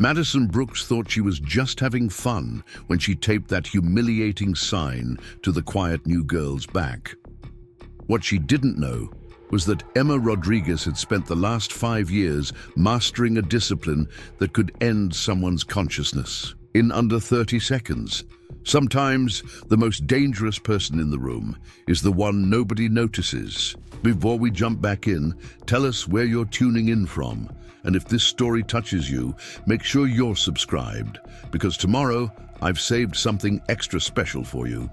Madison Brooks thought she was just having fun when she taped that humiliating sign to the quiet new girl's back. What she didn't know was that Emma Rodriguez had spent the last 5 years mastering a discipline that could end someone's consciousness in under 30 seconds. Sometimes the most dangerous person in the room is the one nobody notices. Before we jump back in, tell us where you're tuning in from. And if this story touches you, make sure you're subscribed, because tomorrow I've saved something extra special for you.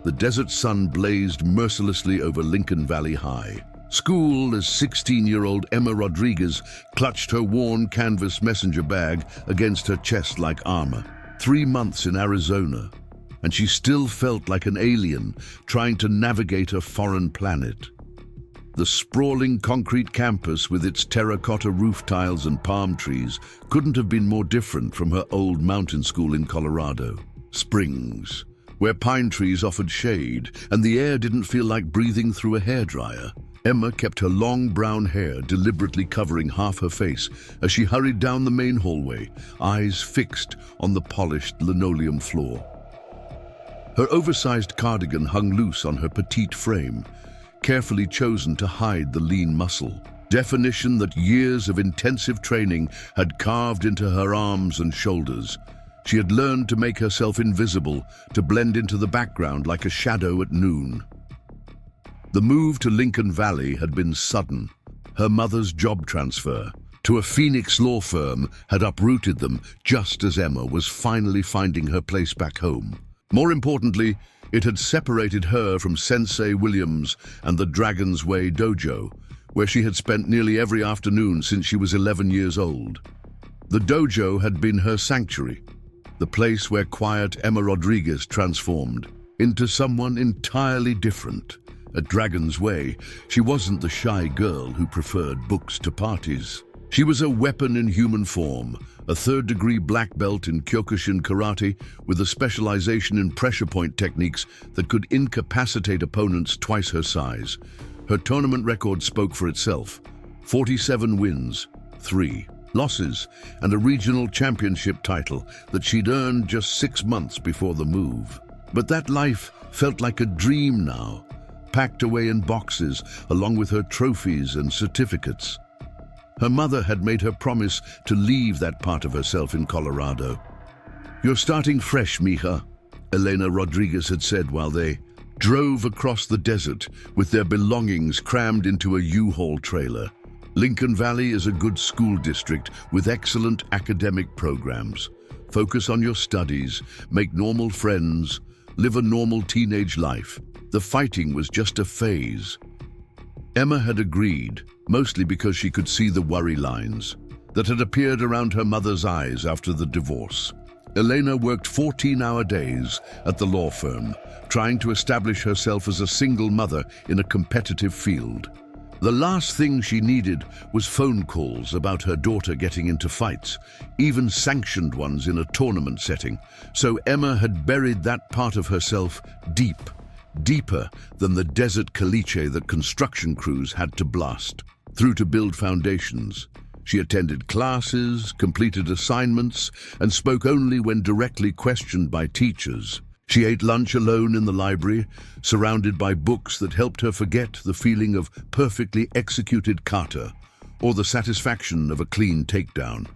The desert sun blazed mercilessly over Lincoln Valley High. School as 16-year-old Emma Rodriguez clutched her worn canvas messenger bag against her chest like armor. 3 months in Arizona, and she still felt like an alien trying to navigate a foreign planet. The sprawling concrete campus with its terracotta roof tiles and palm trees couldn't have been more different from her old mountain school in Colorado Springs, where pine trees offered shade and the air didn't feel like breathing through a hairdryer. Emma kept her long brown hair deliberately covering half her face as she hurried down the main hallway, eyes fixed on the polished linoleum floor. Her oversized cardigan hung loose on her petite frame, carefully chosen to hide the lean muscle. Definition that years of intensive training had carved into her arms and shoulders. She had learned to make herself invisible, to blend into the background like a shadow at noon. The move to Lincoln Valley had been sudden. Her mother's job transfer to a Phoenix law firm had uprooted them just as Emma was finally finding her place back home. More importantly, it had separated her from Sensei Williams and the Dragon's Way dojo, where she had spent nearly every afternoon since she was 11 years old. The dojo had been her sanctuary, the place where quiet Emma Rodriguez transformed into someone entirely different. At Dragon's Way, she wasn't the shy girl who preferred books to parties. She was a weapon in human form, a third-degree black belt in Kyokushin karate with a specialization in pressure point techniques that could incapacitate opponents twice her size. Her tournament record spoke for itself: 47 wins, 3 losses, and a regional championship title that she'd earned just 6 months before the move. But that life felt like a dream now, packed away in boxes along with her trophies and certificates. Her mother had made her promise to leave that part of herself in Colorado. "You're starting fresh, mija," Elena Rodriguez had said while they drove across the desert with their belongings crammed into a U-Haul trailer. Lincoln Valley is a good school district with excellent academic programs. Focus on your studies, make normal friends, live a normal teenage life. The fighting was just a phase. Emma had agreed, mostly because she could see the worry lines that had appeared around her mother's eyes after the divorce. Elena worked 14-hour days at the law firm, trying to establish herself as a single mother in a competitive field. The last thing she needed was phone calls about her daughter getting into fights, even sanctioned ones in a tournament setting. So Emma had buried that part of herself deeper than the desert caliche that construction crews had to blast through to build foundations. She attended classes, completed assignments, and spoke only when directly questioned by teachers. She ate lunch alone in the library, surrounded by books that helped her forget the feeling of perfectly executed kata or the satisfaction of a clean takedown.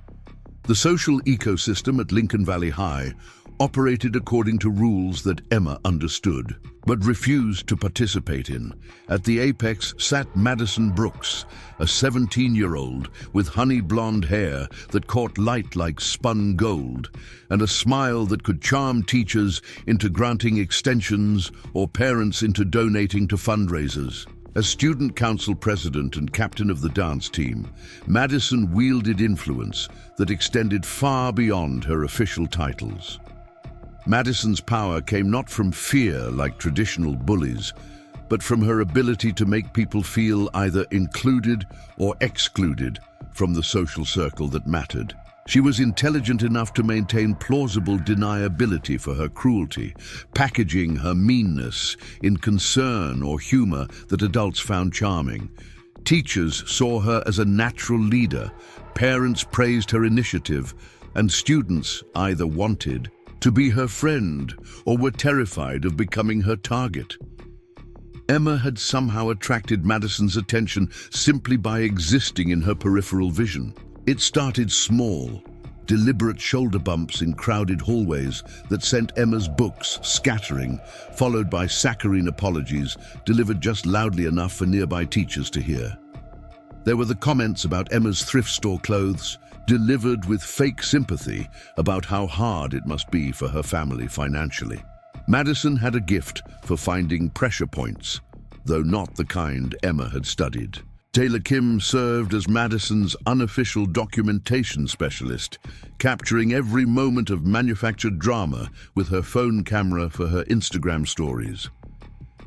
The social ecosystem at Lincoln Valley High operated according to rules that Emma understood, but refused to participate in. At the apex sat Madison Brooks, a 17-year-old with honey blonde hair that caught light like spun gold, and a smile that could charm teachers into granting extensions or parents into donating to fundraisers. As student council president and captain of the dance team, Madison wielded influence that extended far beyond her official titles. Madison's power came not from fear like traditional bullies, but from her ability to make people feel either included or excluded from the social circle that mattered. She was intelligent enough to maintain plausible deniability for her cruelty, packaging her meanness in concern or humor that adults found charming. Teachers saw her as a natural leader, parents praised her initiative, and students either wanted to be her friend or were terrified of becoming her target. Emma had somehow attracted Madison's attention simply by existing in her peripheral vision. It started small, deliberate shoulder bumps in crowded hallways that sent Emma's books scattering, followed by saccharine apologies delivered just loudly enough for nearby teachers to hear. There were the comments about Emma's thrift store clothes, delivered with fake sympathy about how hard it must be for her family financially. Madison had a gift for finding pressure points, though not the kind Emma had studied. Taylor Kim served as Madison's unofficial documentation specialist, capturing every moment of manufactured drama with her phone camera for her Instagram stories.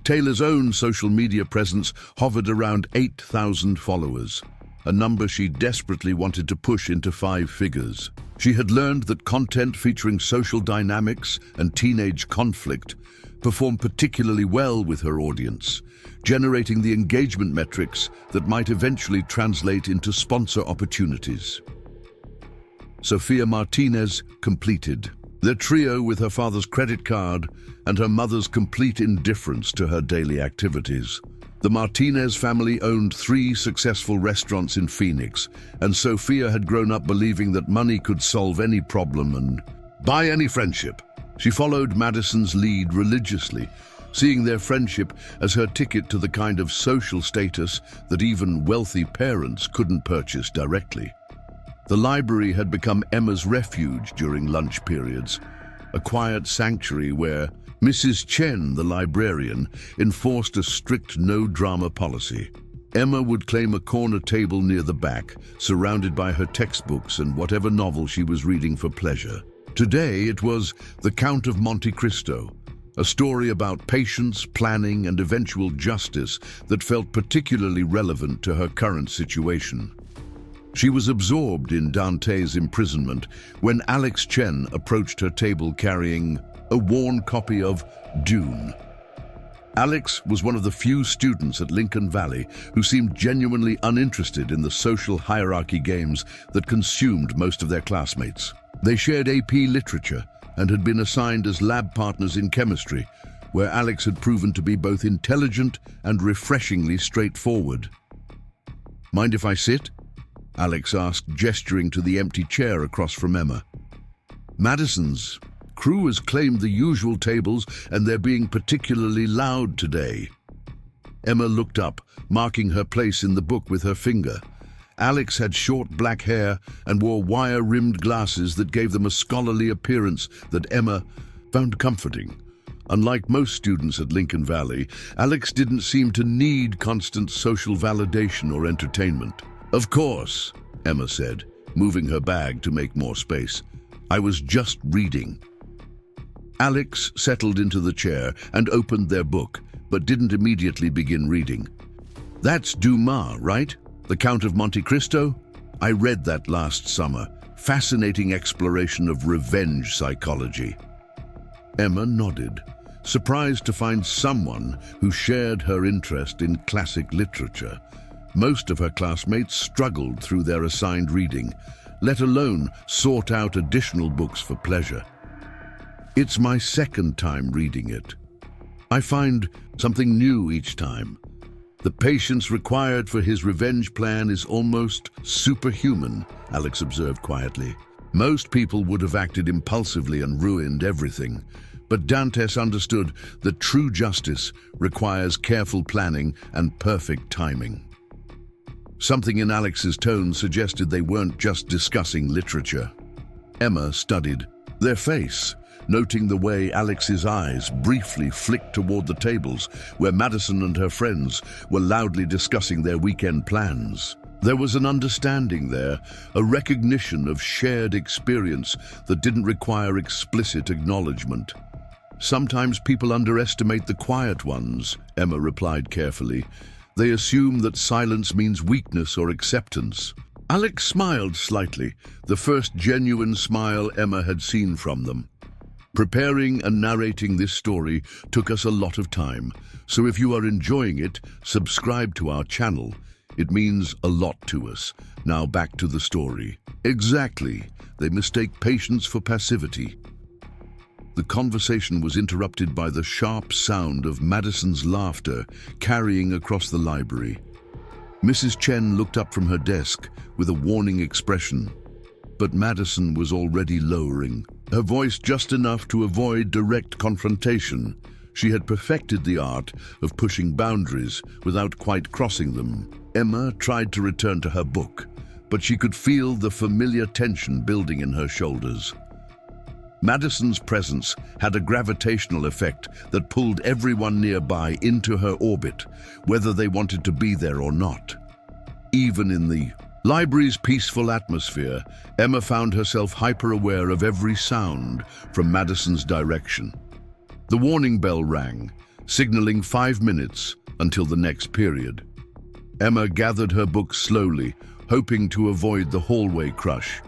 Taylor's own social media presence hovered around 8,000 followers, a number she desperately wanted to push into 5 figures. She had learned that content featuring social dynamics and teenage conflict performed particularly well with her audience, generating the engagement metrics that might eventually translate into sponsor opportunities. Sophia Martinez completed their trio with her father's credit card and her mother's complete indifference to her daily activities. The Martinez family owned 3 successful restaurants in Phoenix, and Sophia had grown up believing that money could solve any problem and buy any friendship. She followed Madison's lead religiously, seeing their friendship as her ticket to the kind of social status that even wealthy parents couldn't purchase directly. The library had become Emma's refuge during lunch periods, a quiet sanctuary where Mrs. Chen, the librarian, enforced a strict no-drama policy. Emma would claim a corner table near the back, surrounded by her textbooks and whatever novel she was reading for pleasure. Today it was The Count of Monte Cristo, a story about patience, planning, and eventual justice that felt particularly relevant to her current situation. She was absorbed in Dante's imprisonment when Alex Chen approached her table carrying a worn copy of Dune. Alex was one of the few students at Lincoln Valley who seemed genuinely uninterested in the social hierarchy games that consumed most of their classmates. They shared AP literature and had been assigned as lab partners in chemistry, where Alex had proven to be both intelligent and refreshingly straightforward. "Mind if I sit?" Alex asked, gesturing to the empty chair across from Emma. Madison's crew has claimed the usual tables and they're being particularly loud today. Emma looked up, marking her place in the book with her finger. Alex had short black hair and wore wire-rimmed glasses that gave them a scholarly appearance that Emma found comforting. Unlike most students at Lincoln Valley, Alex didn't seem to need constant social validation or entertainment. "Of course," Emma said, moving her bag to make more space. "I was just reading." Alex settled into the chair and opened their book, but didn't immediately begin reading. "That's Dumas, right? The Count of Monte Cristo? I read that last summer. Fascinating exploration of revenge psychology." Emma nodded, surprised to find someone who shared her interest in classic literature. Most of her classmates struggled through their assigned reading, let alone sought out additional books for pleasure. "It's my second time reading it. I find something new each time. The patience required for his revenge plan is almost superhuman," Alex observed quietly. "Most people would have acted impulsively and ruined everything, but Dantes understood that true justice requires careful planning and perfect timing." Something in Alex's tone suggested they weren't just discussing literature. Emma studied their face, noting the way Alex's eyes briefly flicked toward the tables where Madison and her friends were loudly discussing their weekend plans. There was an understanding there, a recognition of shared experience that didn't require explicit acknowledgement. "Sometimes people underestimate the quiet ones," Emma replied carefully. "They assume that silence means weakness or acceptance." Alex smiled slightly, the first genuine smile Emma had seen from them. "Preparing and narrating this story took us a lot of time, so if you are enjoying it, subscribe to our channel. It means a lot to us. Now back to the story. Exactly. They mistake patience for passivity. The conversation was interrupted by the sharp sound of Madison's laughter carrying across the library. Mrs. Chen looked up from her desk with a warning expression, but Madison was already lowering, her voice just enough to avoid direct confrontation. She had perfected the art of pushing boundaries without quite crossing them. Emma tried to return to her book, but she could feel the familiar tension building in her shoulders. Madison's presence had a gravitational effect that pulled everyone nearby into her orbit, whether they wanted to be there or not. Even in the library's peaceful atmosphere, Emma found herself hyper-aware of every sound from Madison's direction. The warning bell rang, signaling 5 minutes until the next period. Emma gathered her books slowly, hoping to avoid the hallway crush,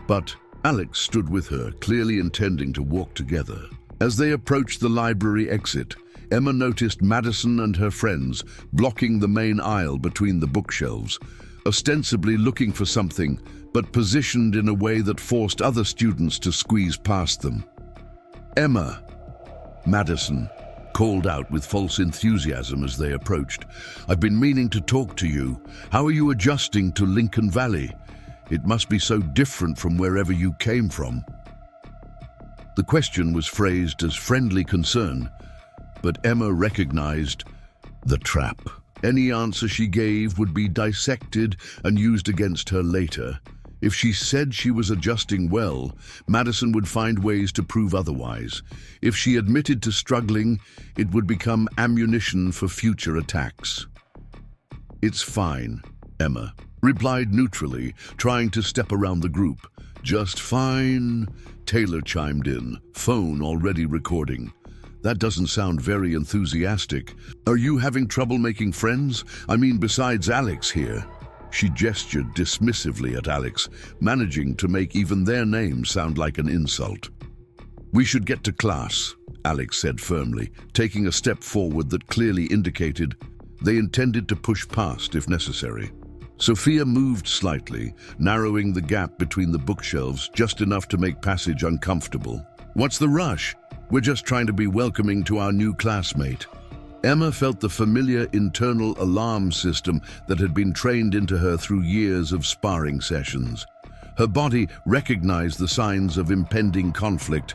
but Alex stood with her, clearly intending to walk together. As they approached the library exit, Emma noticed Madison and her friends blocking the main aisle between the bookshelves, ostensibly looking for something, but positioned in a way that forced other students to squeeze past them. "Emma," Madison called out with false enthusiasm as they approached. "I've been meaning to talk to you. How are you adjusting to Lincoln Valley? It must be so different from wherever you came from." The question was phrased as friendly concern, but Emma recognized the trap. Any answer she gave would be dissected and used against her later. If she said she was adjusting well, Madison would find ways to prove otherwise. If she admitted to struggling, it would become ammunition for future attacks. "It's fine," Emma replied neutrally, trying to step around the group. "Just fine," Taylor chimed in, phone already recording. "That doesn't sound very enthusiastic. Are you having trouble making friends? I mean, besides Alex here." She gestured dismissively at Alex, managing to make even their name sound like an insult. "We should get to class," Alex said firmly, taking a step forward that clearly indicated they intended to push past if necessary. Sophia moved slightly, narrowing the gap between the bookshelves just enough to make passage uncomfortable. "What's the rush? We're just trying to be welcoming to our new classmate." Emma felt the familiar internal alarm system that had been trained into her through years of sparring sessions. Her body recognized the signs of impending conflict,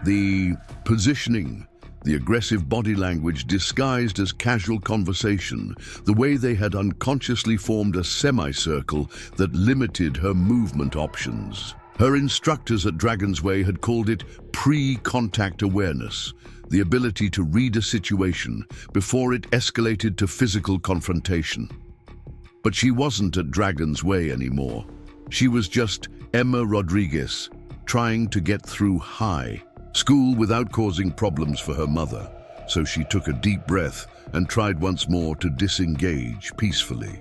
the positioning, the aggressive body language disguised as casual conversation, the way they had unconsciously formed a semicircle that limited her movement options. Her instructors at Dragon's Way had called it pre-contact awareness, the ability to read a situation before it escalated to physical confrontation. But she wasn't at Dragon's Way anymore. She was just Emma Rodriguez, trying to get through high school without causing problems for her mother. So she took a deep breath and tried once more to disengage peacefully.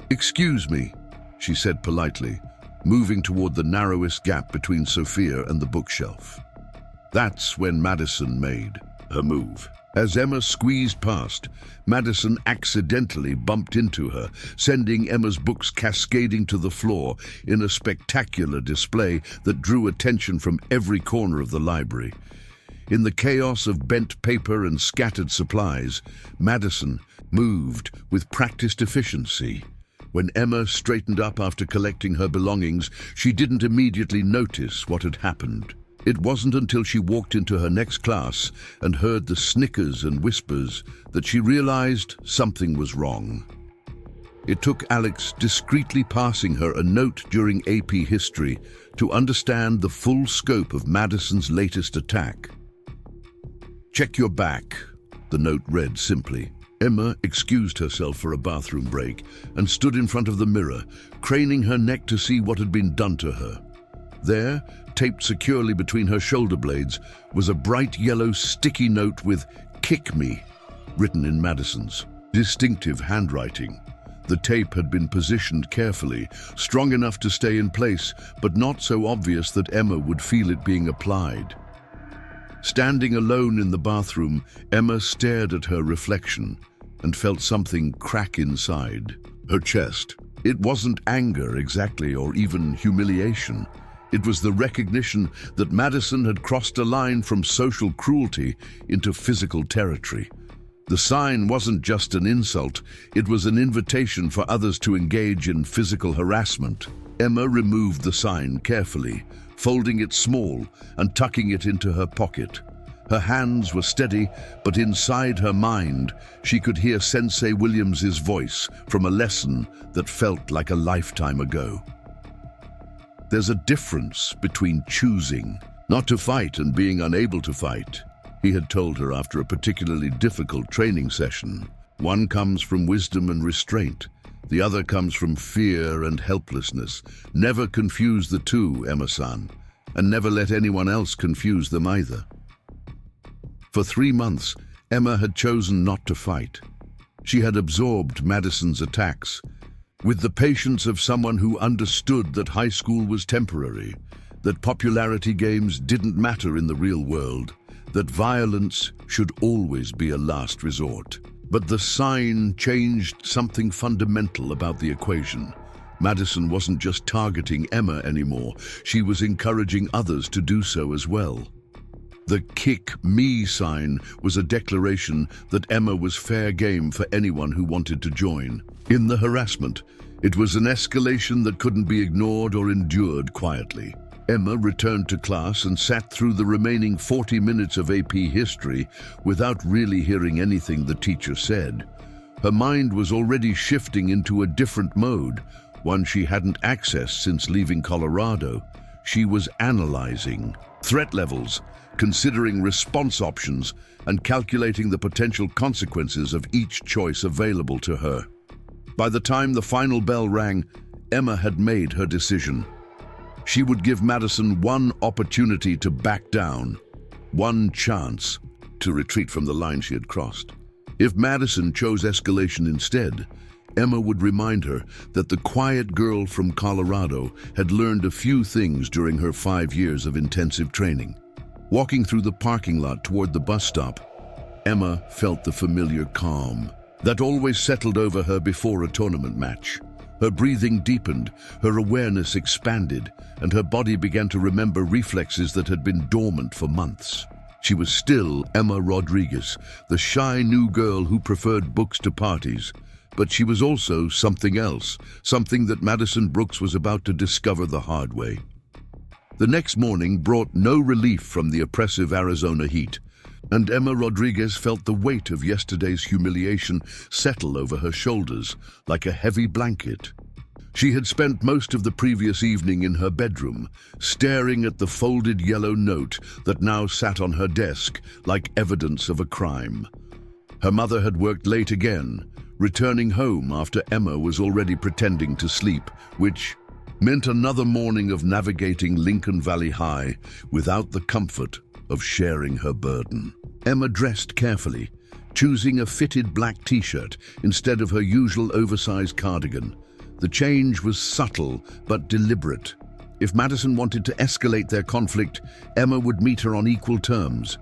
"Excuse me," she said politely, moving toward the narrowest gap between Sophia and the bookshelf. That's when Madison made her move. As Emma squeezed past, Madison accidentally bumped into her, sending Emma's books cascading to the floor in a spectacular display that drew attention from every corner of the library. In the chaos of bent paper and scattered supplies, Madison moved with practiced efficiency. When Emma straightened up after collecting her belongings, she didn't immediately notice what had happened. It wasn't until she walked into her next class and heard the snickers and whispers that she realized something was wrong. It took Alex discreetly passing her a note during AP History to understand the full scope of Madison's latest attack. "Check your back," the note read simply. Emma excused herself for a bathroom break and stood in front of the mirror, craning her neck to see what had been done to her. There, taped securely between her shoulder blades, was a bright yellow sticky note with "Kick me" written in Madison's distinctive handwriting. The tape had been positioned carefully, strong enough to stay in place, but not so obvious that Emma would feel it being applied. Standing alone in the bathroom, Emma stared at her reflection and felt something crack inside. her chest. It wasn't anger exactly, or even humiliation. It was the recognition that Madison had crossed a line from social cruelty into physical territory. The sign wasn't just an insult, it was an invitation for others to engage in physical harassment. Emma removed the sign carefully, folding it small and tucking it into her pocket. Her hands were steady, but inside her mind, she could hear Sensei Williams's voice from a lesson that felt like a lifetime ago. There's a difference between choosing not to fight and being unable to fight, he had told her after a particularly difficult training session. One comes from wisdom and restraint. The other comes from fear and helplessness. Never confuse the two, Emma-san, and never let anyone else confuse them either. For 3 months, Emma had chosen not to fight. She had absorbed Madison's attacks, with the patience of someone who understood that high school was temporary, that popularity games didn't matter in the real world, that violence should always be a last resort. But the sign changed something fundamental about the equation. Madison wasn't just targeting Emma anymore, she was encouraging others to do so as well. The "kick me" sign was a declaration that Emma was fair game for anyone who wanted to join. In the harassment, it was an escalation that couldn't be ignored or endured quietly. Emma returned to class and sat through the remaining 40 minutes of AP history without really hearing anything the teacher said. Her mind was already shifting into a different mode, one she hadn't accessed since leaving Colorado. She was analyzing threat levels, considering response options, and calculating the potential consequences of each choice available to her. By the time the final bell rang, Emma had made her decision. She would give Madison one opportunity to back down, one chance to retreat from the line she had crossed. If Madison chose escalation instead, Emma would remind her that the quiet girl from Colorado had learned a few things during her 5 years of intensive training. Walking through the parking lot toward the bus stop, Emma felt the familiar calm that always settled over her before a tournament match. Her breathing deepened, her awareness expanded, and her body began to remember reflexes that had been dormant for months. She was still Emma Rodriguez, the shy new girl who preferred books to parties. But she was also something else, something that Madison Brooks was about to discover the hard way. The next morning brought no relief from the oppressive Arizona heat, and Emma Rodriguez felt the weight of yesterday's humiliation settle over her shoulders like a heavy blanket. She had spent most of the previous evening in her bedroom, staring at the folded yellow note that now sat on her desk like evidence of a crime. Her mother had worked late again, returning home after Emma was already pretending to sleep, which meant another morning of navigating Lincoln Valley High without the comfort of sharing her burden. Emma dressed carefully, choosing a fitted black t-shirt instead of her usual oversized cardigan. The change was subtle but deliberate. If Madison wanted to escalate their conflict, Emma would meet her on equal terms.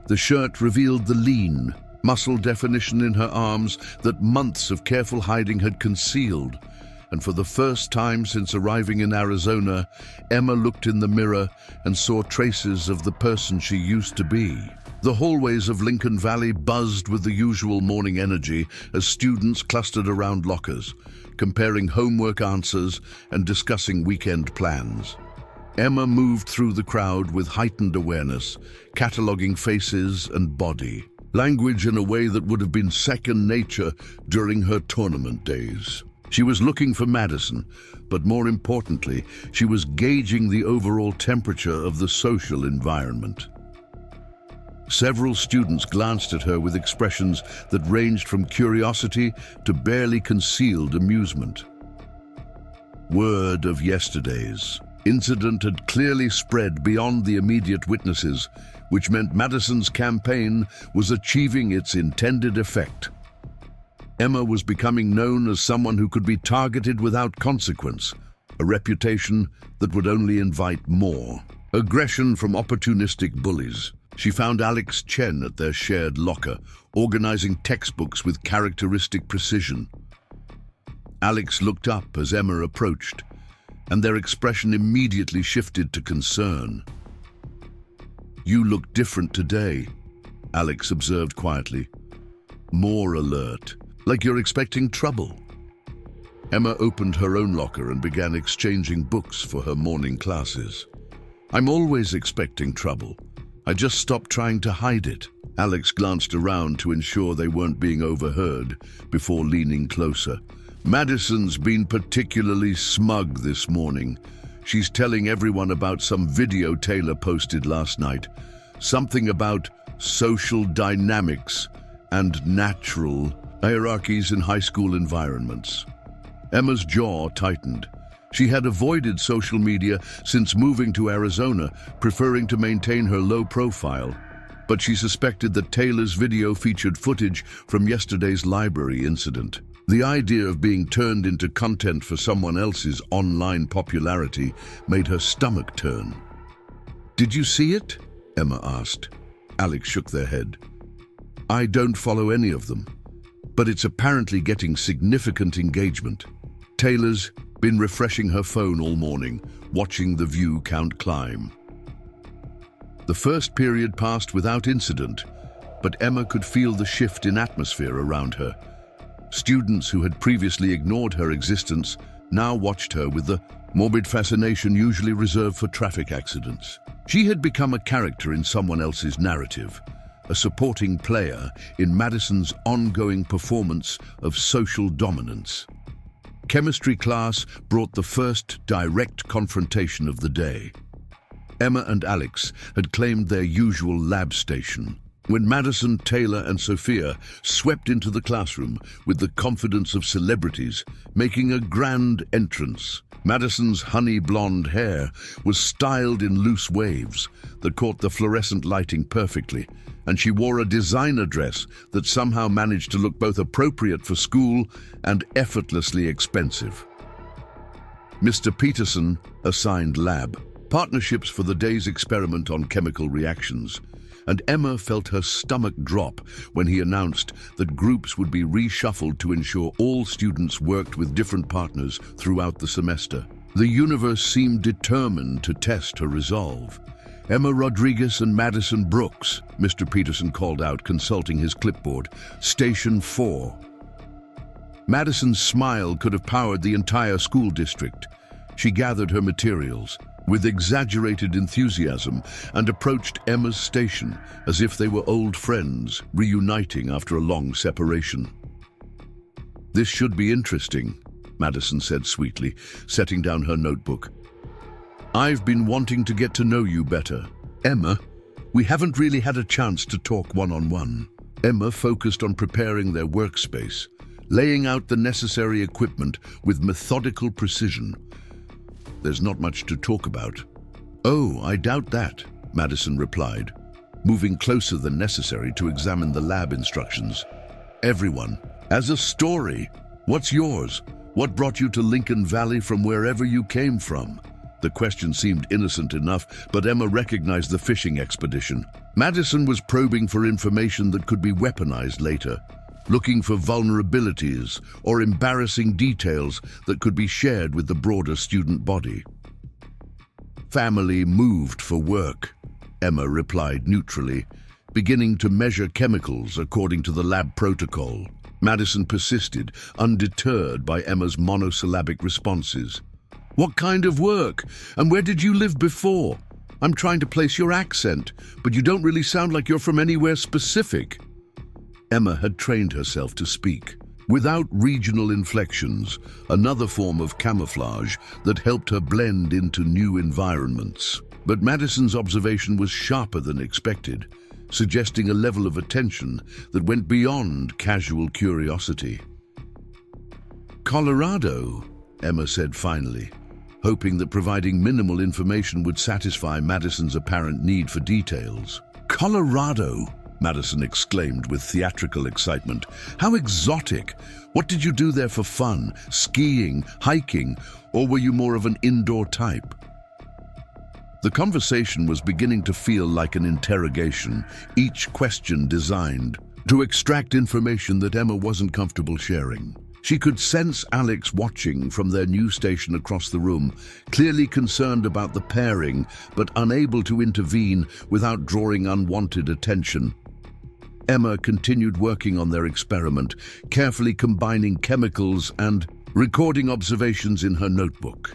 The shirt revealed the lean, muscle definition in her arms that months of careful hiding had concealed. And for the first time since arriving in Arizona, Emma looked in the mirror and saw traces of the person she used to be. The hallways of Lincoln Valley buzzed with the usual morning energy as students clustered around lockers, comparing homework answers and discussing weekend plans. Emma moved through the crowd with heightened awareness, cataloging faces and body language in a way that would have been second nature during her tournament days. She was looking for Madison, but more importantly, she was gauging the overall temperature of the social environment. Several students glanced at her with expressions that ranged from curiosity to barely concealed amusement. Word of yesterday's incident had clearly spread beyond the immediate witnesses, which meant Madison's campaign was achieving its intended effect. Emma was becoming known as someone who could be targeted without consequence, a reputation that would only invite more aggression from opportunistic bullies. She found Alex Chen at their shared locker, organizing textbooks with characteristic precision. Alex looked up as Emma approached, and their expression immediately shifted to concern. "You look different today," Alex observed quietly. "More alert, like you're expecting trouble." Emma opened her own locker and began exchanging books for her morning classes. "I'm always expecting trouble. I just stopped trying to hide it." Alex glanced around to ensure they weren't being overheard before leaning closer. "Madison's been particularly smug this morning. She's telling everyone about some video Taylor posted last night. Something about social dynamics and natural hierarchies in high school environments." Emma's jaw tightened. She had avoided social media since moving to Arizona, preferring to maintain her low profile. But she suspected that Taylor's video featured footage from yesterday's library incident. The idea of being turned into content for someone else's online popularity made her stomach turn. "Did you see it?" Emma asked. Alex shook their head. "I don't follow any of them, but it's apparently getting significant engagement. Taylor's been refreshing her phone all morning, watching the view count climb." The first period passed without incident, but Emma could feel the shift in atmosphere around her. Students who had previously ignored her existence now watched her with the morbid fascination usually reserved for traffic accidents. She had become a character in someone else's narrative, a supporting player in Madison's ongoing performance of social dominance. Chemistry class brought the first direct confrontation of the day. Emma and Alex had claimed their usual lab station, when Madison, Taylor, and Sophia swept into the classroom with the confidence of celebrities, making a grand entrance. Madison's honey blonde hair was styled in loose waves that caught the fluorescent lighting perfectly, and she wore a designer dress that somehow managed to look both appropriate for school and effortlessly expensive. Mr. Peterson assigned lab partnerships for the day's experiment on chemical reactions, and Emma felt her stomach drop when he announced that groups would be reshuffled to ensure all students worked with different partners throughout the semester. The universe seemed determined to test her resolve. "Emma Rodriguez and Madison Brooks," Mr. Peterson called out, consulting his clipboard. "Station 4. Madison's smile could have powered the entire school district. She gathered her materials with exaggerated enthusiasm and approached Emma's station as if they were old friends reuniting after a long separation. "This should be interesting," Madison said sweetly, setting down her notebook. "I've been wanting to get to know you better. Emma, we haven't really had a chance to talk one-on-one." Emma focused on preparing their workspace, laying out the necessary equipment with methodical precision. "There's not much to talk about." "Oh, I doubt that," Madison replied, moving closer than necessary to examine the lab instructions. "Everyone has a story. What's yours? What brought you to Lincoln Valley from wherever you came from?" The question seemed innocent enough, but Emma recognized the fishing expedition. Madison was probing for information that could be weaponized later, looking for vulnerabilities or embarrassing details that could be shared with the broader student body. "Family moved for work," Emma replied neutrally, beginning to measure chemicals according to the lab protocol. Madison persisted, undeterred by Emma's monosyllabic responses. "What kind of work? And where did you live before? I'm trying to place your accent, but you don't really sound like you're from anywhere specific." Emma had trained herself to speak without regional inflections, another form of camouflage that helped her blend into new environments. But Madison's observation was sharper than expected, suggesting a level of attention that went beyond casual curiosity. "Colorado," Emma said finally, hoping that providing minimal information would satisfy Madison's apparent need for details. "Colorado!" Madison exclaimed with theatrical excitement. "How exotic! What did you do there for fun? Skiing, hiking, or were you more of an indoor type?" The conversation was beginning to feel like an interrogation, each question designed to extract information that Emma wasn't comfortable sharing. She could sense Alex watching from their new station across the room, clearly concerned about the pairing, but unable to intervene without drawing unwanted attention. Emma continued working on their experiment, carefully combining chemicals and recording observations in her notebook.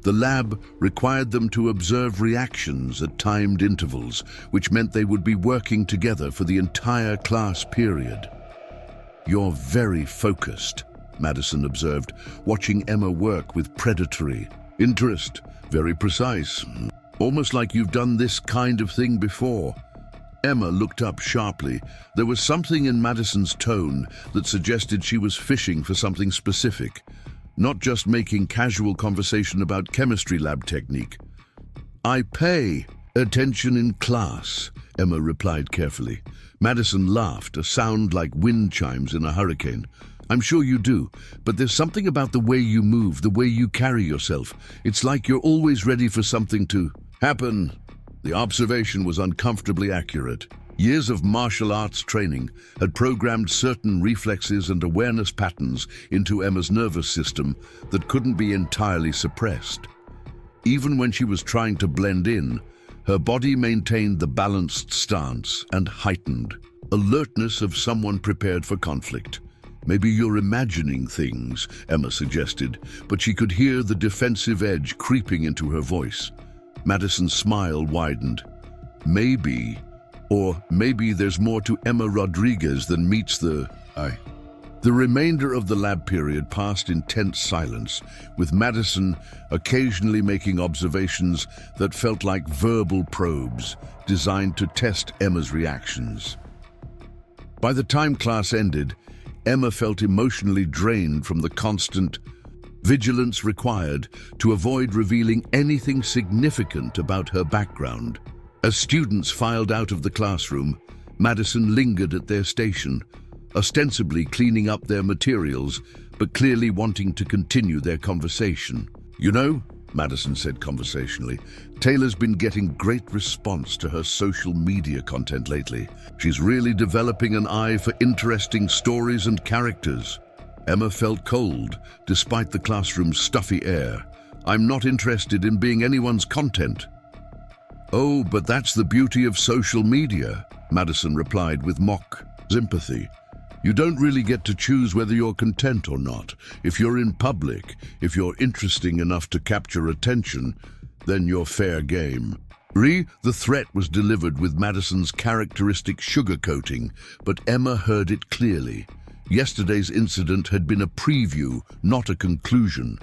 The lab required them to observe reactions at timed intervals, which meant they would be working together for the entire class period. "You're very focused," Madison observed, watching Emma work with predatory interest. "Very precise. Almost like you've done this kind of thing before." Emma looked up sharply. There was something in Madison's tone that suggested she was fishing for something specific, not just making casual conversation about chemistry lab technique. "I pay attention in class," Emma replied carefully. Madison laughed, a sound like wind chimes in a hurricane. "I'm sure you do, but there's something about the way you move, the way you carry yourself. It's like you're always ready for something to happen." The observation was uncomfortably accurate. Years of martial arts training had programmed certain reflexes and awareness patterns into Emma's nervous system that couldn't be entirely suppressed. Even when she was trying to blend in, her body maintained the balanced stance and heightened alertness of someone prepared for conflict. "Maybe you're imagining things," Emma suggested, but she could hear the defensive edge creeping into her voice. Madison's smile widened. "Maybe. Or maybe there's more to Emma Rodriguez than meets the eye." The remainder of the lab period passed in tense silence, with Madison occasionally making observations that felt like verbal probes designed to test Emma's reactions. By the time class ended, Emma felt emotionally drained from the constant vigilance required to avoid revealing anything significant about her background. As students filed out of the classroom, Madison lingered at their station, ostensibly cleaning up their materials, but clearly wanting to continue their conversation. "You know," Madison said conversationally, "Taylor's been getting great response to her social media content lately. She's really developing an eye for interesting stories and characters." Emma felt cold, despite the classroom's stuffy air. "I'm not interested in being anyone's content." "Oh, but that's the beauty of social media," Madison replied with mock sympathy. "You don't really get to choose whether you're content or not. If you're in public, if you're interesting enough to capture attention, then you're fair game." The threat was delivered with Madison's characteristic sugarcoating, but Emma heard it clearly. Yesterday's incident had been a preview, not a conclusion.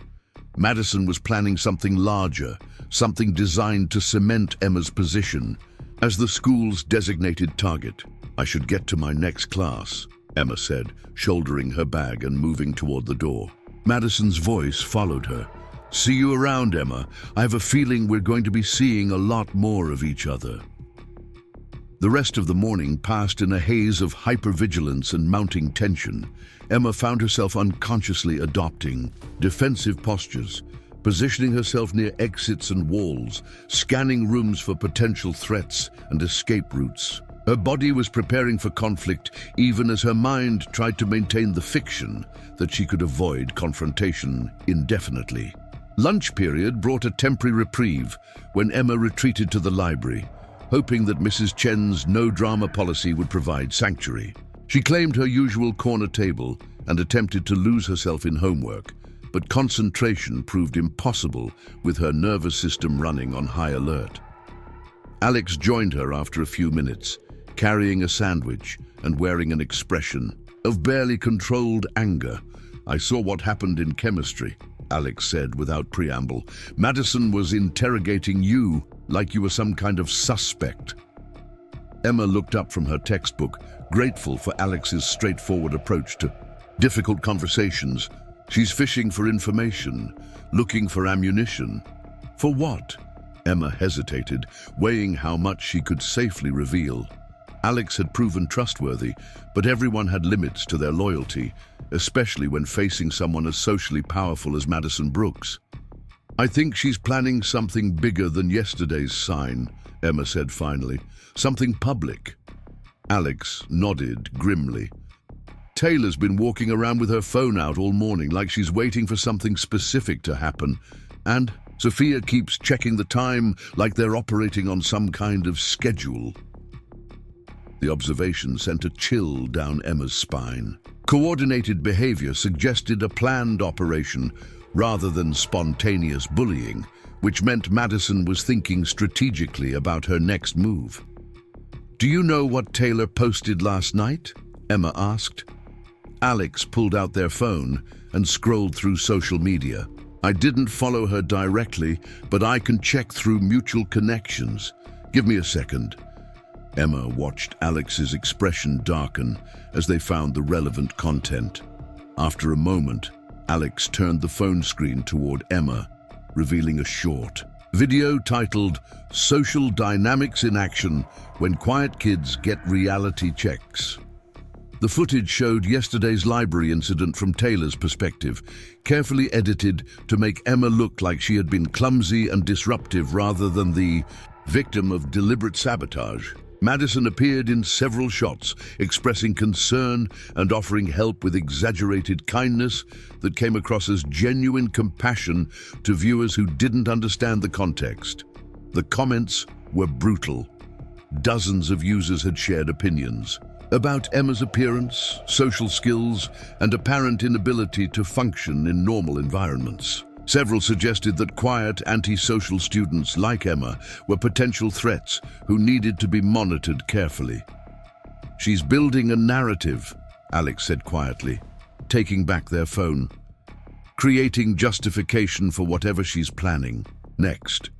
Madison was planning something larger, something designed to cement Emma's position as the school's designated target. "I should get to my next class," Emma said, shouldering her bag and moving toward the door. Madison's voice followed her. "See you around, Emma. I have a feeling we're going to be seeing a lot more of each other." The rest of the morning passed in a haze of hypervigilance and mounting tension. Emma found herself unconsciously adopting defensive postures, positioning herself near exits and walls, scanning rooms for potential threats and escape routes. Her body was preparing for conflict even as her mind tried to maintain the fiction that she could avoid confrontation indefinitely. Lunch period brought a temporary reprieve when Emma retreated to the library, hoping that Mrs. Chen's no-drama policy would provide sanctuary. She claimed her usual corner table and attempted to lose herself in homework, but concentration proved impossible with her nervous system running on high alert. Alex joined her after a few minutes, carrying a sandwich and wearing an expression of barely controlled anger. "I saw what happened in chemistry," Alex said without preamble. "Madison was interrogating you like you were some kind of suspect." Emma looked up from her textbook, grateful for Alex's straightforward approach to difficult conversations. "She's fishing for information, looking for ammunition." "For what?" Emma hesitated, weighing how much she could safely reveal. Alex had proven trustworthy, but everyone had limits to their loyalty, especially when facing someone as socially powerful as Madison Brooks. "I think she's planning something bigger than yesterday's sign," Emma said finally. "Something public." Alex nodded grimly. Taylor's been walking around with her phone out all morning like she's waiting for something specific to happen. And Sophia keeps checking the time like they're operating on some kind of schedule. The observation sent a chill down Emma's spine. Coordinated behavior suggested a planned operation rather than spontaneous bullying, which meant Madison was thinking strategically about her next move. "Do you know what Taylor posted last night?" Emma asked. Alex pulled out their phone and scrolled through social media. "I didn't follow her directly, but I can check through mutual connections. Give me a second." Emma watched Alex's expression darken as they found the relevant content. After a moment, Alex turned the phone screen toward Emma, revealing a short video titled "Social Dynamics in Action When Quiet Kids Get Reality Checks." The footage showed yesterday's library incident from Taylor's perspective, carefully edited to make Emma look like she had been clumsy and disruptive rather than the victim of deliberate sabotage. Madison appeared in several shots, expressing concern and offering help with exaggerated kindness that came across as genuine compassion to viewers who didn't understand the context. The comments were brutal. Dozens of users had shared opinions about Emma's appearance, social skills, and apparent inability to function in normal environments. Several suggested that quiet, antisocial students like Emma were potential threats who needed to be monitored carefully. "She's building a narrative," Alex said quietly, taking back their phone, "creating justification for whatever she's planning next."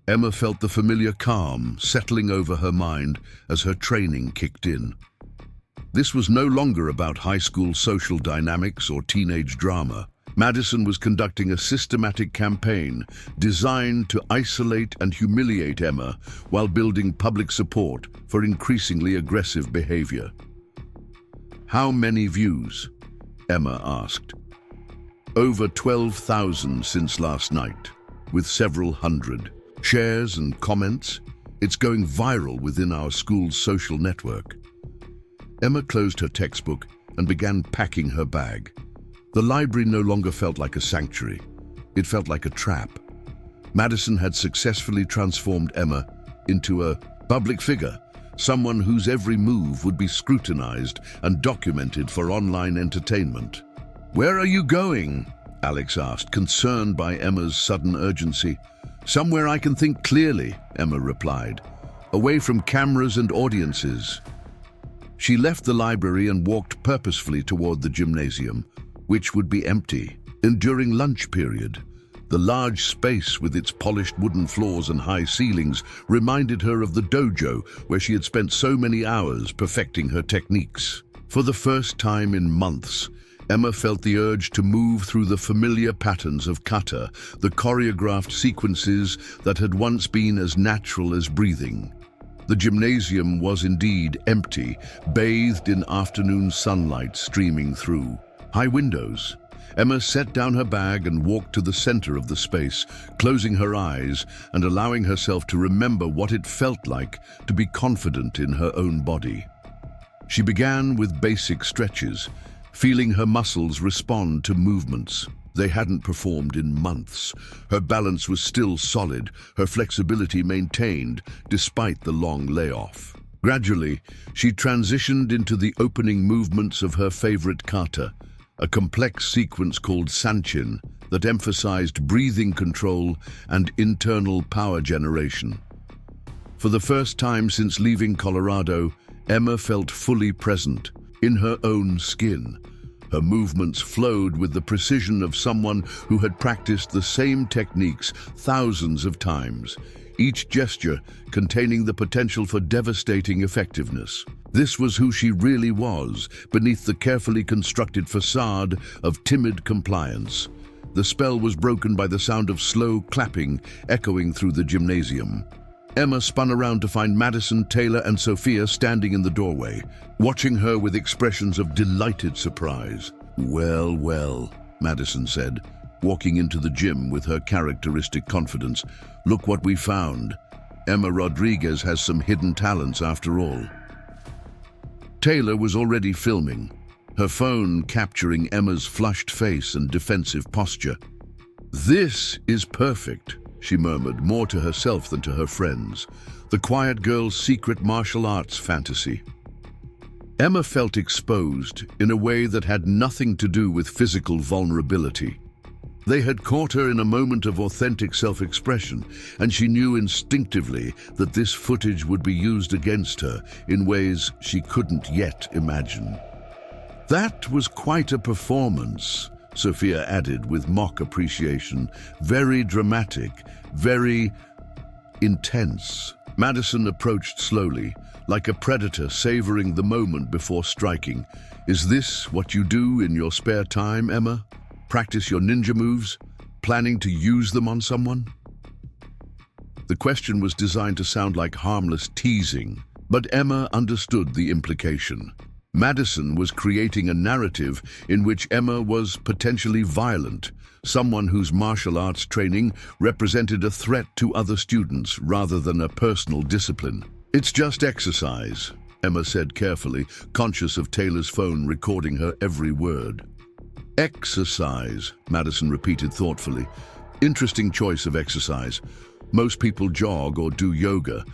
Emma felt the familiar calm settling over her mind as her training kicked in. This was no longer about high school social dynamics or teenage drama. Madison was conducting a systematic campaign designed to isolate and humiliate Emma while building public support for increasingly aggressive behavior. "How many views?" Emma asked. "Over 12,000 since last night, with several hundred shares and comments. It's going viral within our school's social network." Emma closed her textbook and began packing her bag. The library no longer felt like a sanctuary. It felt like a trap. Madison had successfully transformed Emma into a public figure, someone whose every move would be scrutinized and documented for online entertainment. "Where are you going?" Alex asked, concerned by Emma's sudden urgency. "Somewhere I can think clearly," Emma replied, "away from cameras and audiences." She left the library and walked purposefully toward the gymnasium, which would be empty. And during lunch period, the large space with its polished wooden floors and high ceilings reminded her of the dojo where she had spent so many hours perfecting her techniques. For the first time in months, Emma felt the urge to move through the familiar patterns of kata, the choreographed sequences that had once been as natural as breathing. The gymnasium was indeed empty, bathed in afternoon sunlight streaming through high windows. Emma set down her bag and walked to the center of the space, closing her eyes and allowing herself to remember what it felt like to be confident in her own body. She began with basic stretches, feeling her muscles respond to movements they hadn't performed in months. Her balance was still solid, her flexibility maintained despite the long layoff. Gradually, she transitioned into the opening movements of her favorite kata, a complex sequence called sanchin that emphasized breathing control and internal power generation. For the first time since leaving Colorado, Emma felt fully present, in her own skin. Her movements flowed with the precision of someone who had practiced the same techniques thousands of times, each gesture containing the potential for devastating effectiveness. This was who she really was, beneath the carefully constructed facade of timid compliance. The spell was broken by the sound of slow clapping echoing through the gymnasium. Emma spun around to find Madison, Taylor, and Sophia standing in the doorway, watching her with expressions of delighted surprise. "Well, well," Madison said, walking into the gym with her characteristic confidence. "Look what we found. Emma Rodriguez has some hidden talents after all." Taylor was already filming, her phone capturing Emma's flushed face and defensive posture. "This is perfect," she murmured, more to herself than to her friends. The quiet girl's secret martial arts fantasy. Emma felt exposed in a way that had nothing to do with physical vulnerability. They had caught her in a moment of authentic self-expression, and she knew instinctively that this footage would be used against her in ways she couldn't yet imagine. "That was quite a performance," Sophia added with mock appreciation. "Very dramatic, very intense." Madison approached slowly, like a predator savoring the moment before striking. "Is this what you do in your spare time, Emma? Practice your ninja moves? Planning to use them on someone?" The question was designed to sound like harmless teasing, but Emma understood the implication. Madison was creating a narrative in which Emma was potentially violent, someone whose martial arts training represented a threat to other students rather than a personal discipline. "It's just exercise," Emma said carefully, conscious of Taylor's phone recording her every word. "Exercise," Madison repeated thoughtfully. "Interesting choice of exercise. Most people jog or do yoga,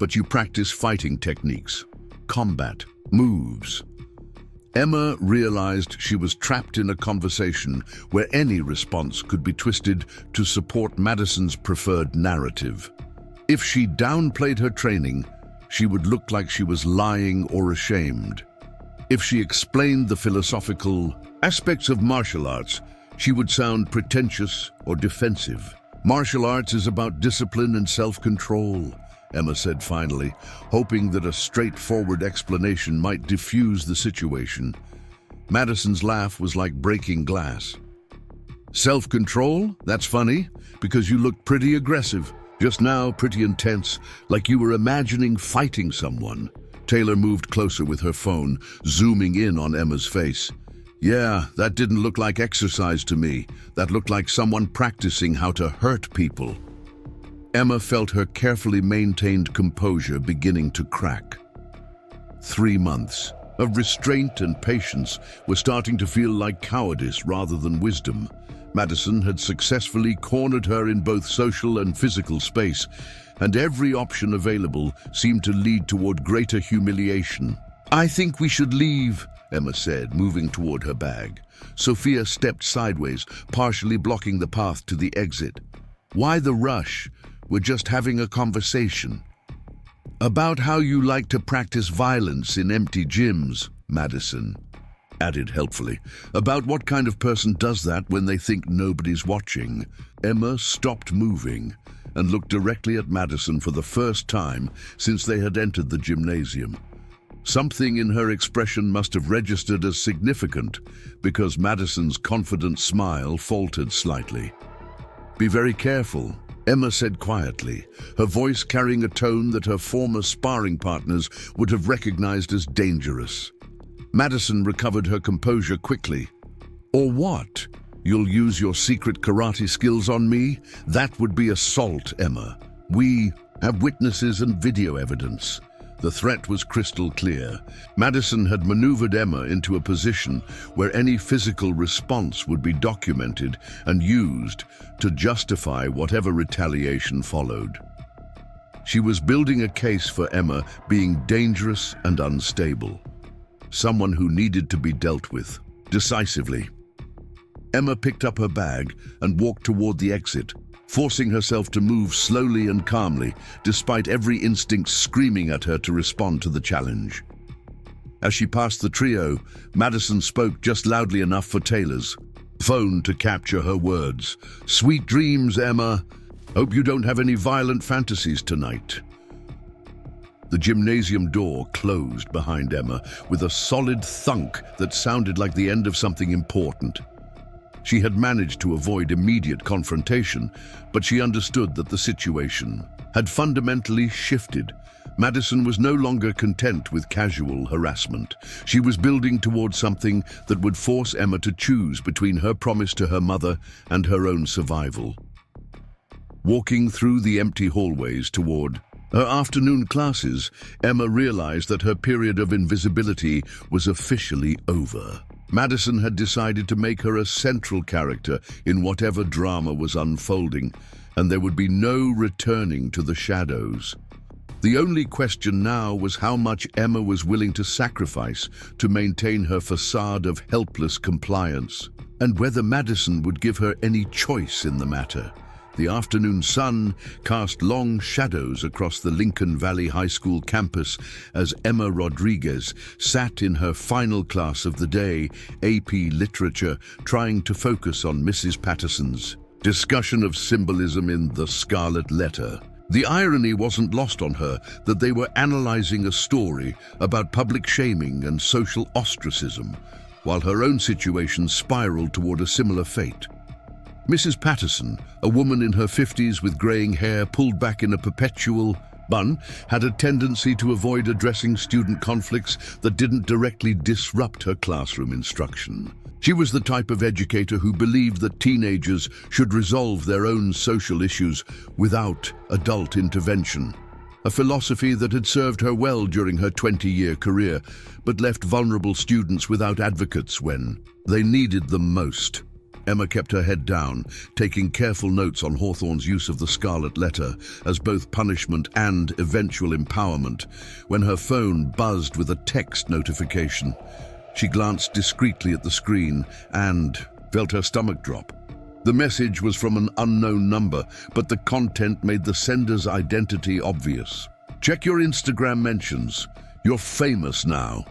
but you practice fighting techniques, combat, moves." Emma realized she was trapped in a conversation where any response could be twisted to support Madison's preferred narrative. If she downplayed her training, she would look like she was lying or ashamed. If she explained the philosophical aspects of martial arts, she would sound pretentious or defensive. "Martial arts is about discipline and self-control," Emma said finally, hoping that a straightforward explanation might diffuse the situation. Madison's laugh was like breaking glass. "Self-control? That's funny, because you look pretty aggressive. Just now, pretty intense, like you were imagining fighting someone." Taylor moved closer with her phone, zooming in on Emma's face. "Yeah, that didn't look like exercise to me. That looked like someone practicing how to hurt people." Emma felt her carefully maintained composure beginning to crack. 3 months of restraint and patience were starting to feel like cowardice rather than wisdom. Madison had successfully cornered her in both social and physical space, and every option available seemed to lead toward greater humiliation. "I think we should leave," Emma said, moving toward her bag. Sophia stepped sideways, partially blocking the path to the exit. "Why the rush? We're just having a conversation." "About how you like to practice violence in empty gyms," Madison added helpfully. "About what kind of person does that when they think nobody's watching." Emma stopped moving and looked directly at Madison for the first time since they had entered the gymnasium. Something in her expression must have registered as significant, because Madison's confident smile faltered slightly. "Be very careful," Emma said quietly, her voice carrying a tone that her former sparring partners would have recognized as dangerous. Madison recovered her composure quickly. "Or what? You'll use your secret karate skills on me? That would be assault, Emma. We have witnesses and video evidence." The threat was crystal clear. Madison had maneuvered Emma into a position where any physical response would be documented and used to justify whatever retaliation followed. She was building a case for Emma being dangerous and unstable, someone who needed to be dealt with decisively. Emma picked up her bag and walked toward the exit, forcing herself to move slowly and calmly, despite every instinct screaming at her to respond to the challenge. As she passed the trio, Madison spoke just loudly enough for Taylor's phone to capture her words. "Sweet dreams, Emma. Hope you don't have any violent fantasies tonight." The gymnasium door closed behind Emma with a solid thunk that sounded like the end of something important. She had managed to avoid immediate confrontation, but she understood that the situation had fundamentally shifted. Madison was no longer content with casual harassment. She was building towards something that would force Emma to choose between her promise to her mother and her own survival. Walking through the empty hallways toward Her afternoon classes, Emma realized that her period of invisibility was officially over. Madison had decided to make her a central character in whatever drama was unfolding, and there would be no returning to the shadows. The only question now was how much Emma was willing to sacrifice to maintain her facade of helpless compliance, and whether Madison would give her any choice in the matter. The afternoon sun cast long shadows across the Lincoln Valley High School campus as Emma Rodriguez sat in her final class of the day, AP Literature, trying to focus on Mrs. Patterson's discussion of symbolism in The Scarlet Letter. The irony wasn't lost on her that they were analyzing a story about public shaming and social ostracism, while her own situation spiraled toward a similar fate. Mrs. Patterson, a woman in her 50s with graying hair pulled back in a perpetual bun, had a tendency to avoid addressing student conflicts that didn't directly disrupt her classroom instruction. She was the type of educator who believed that teenagers should resolve their own social issues without adult intervention, a philosophy that had served her well during her 20-year career, but left vulnerable students without advocates when they needed them most. Emma kept her head down, taking careful notes on Hawthorne's use of the Scarlet Letter as both punishment and eventual empowerment, when her phone buzzed with a text notification. She glanced discreetly at the screen and felt her stomach drop. The message was from an unknown number, but the content made the sender's identity obvious. "Check your Instagram mentions. You're famous now."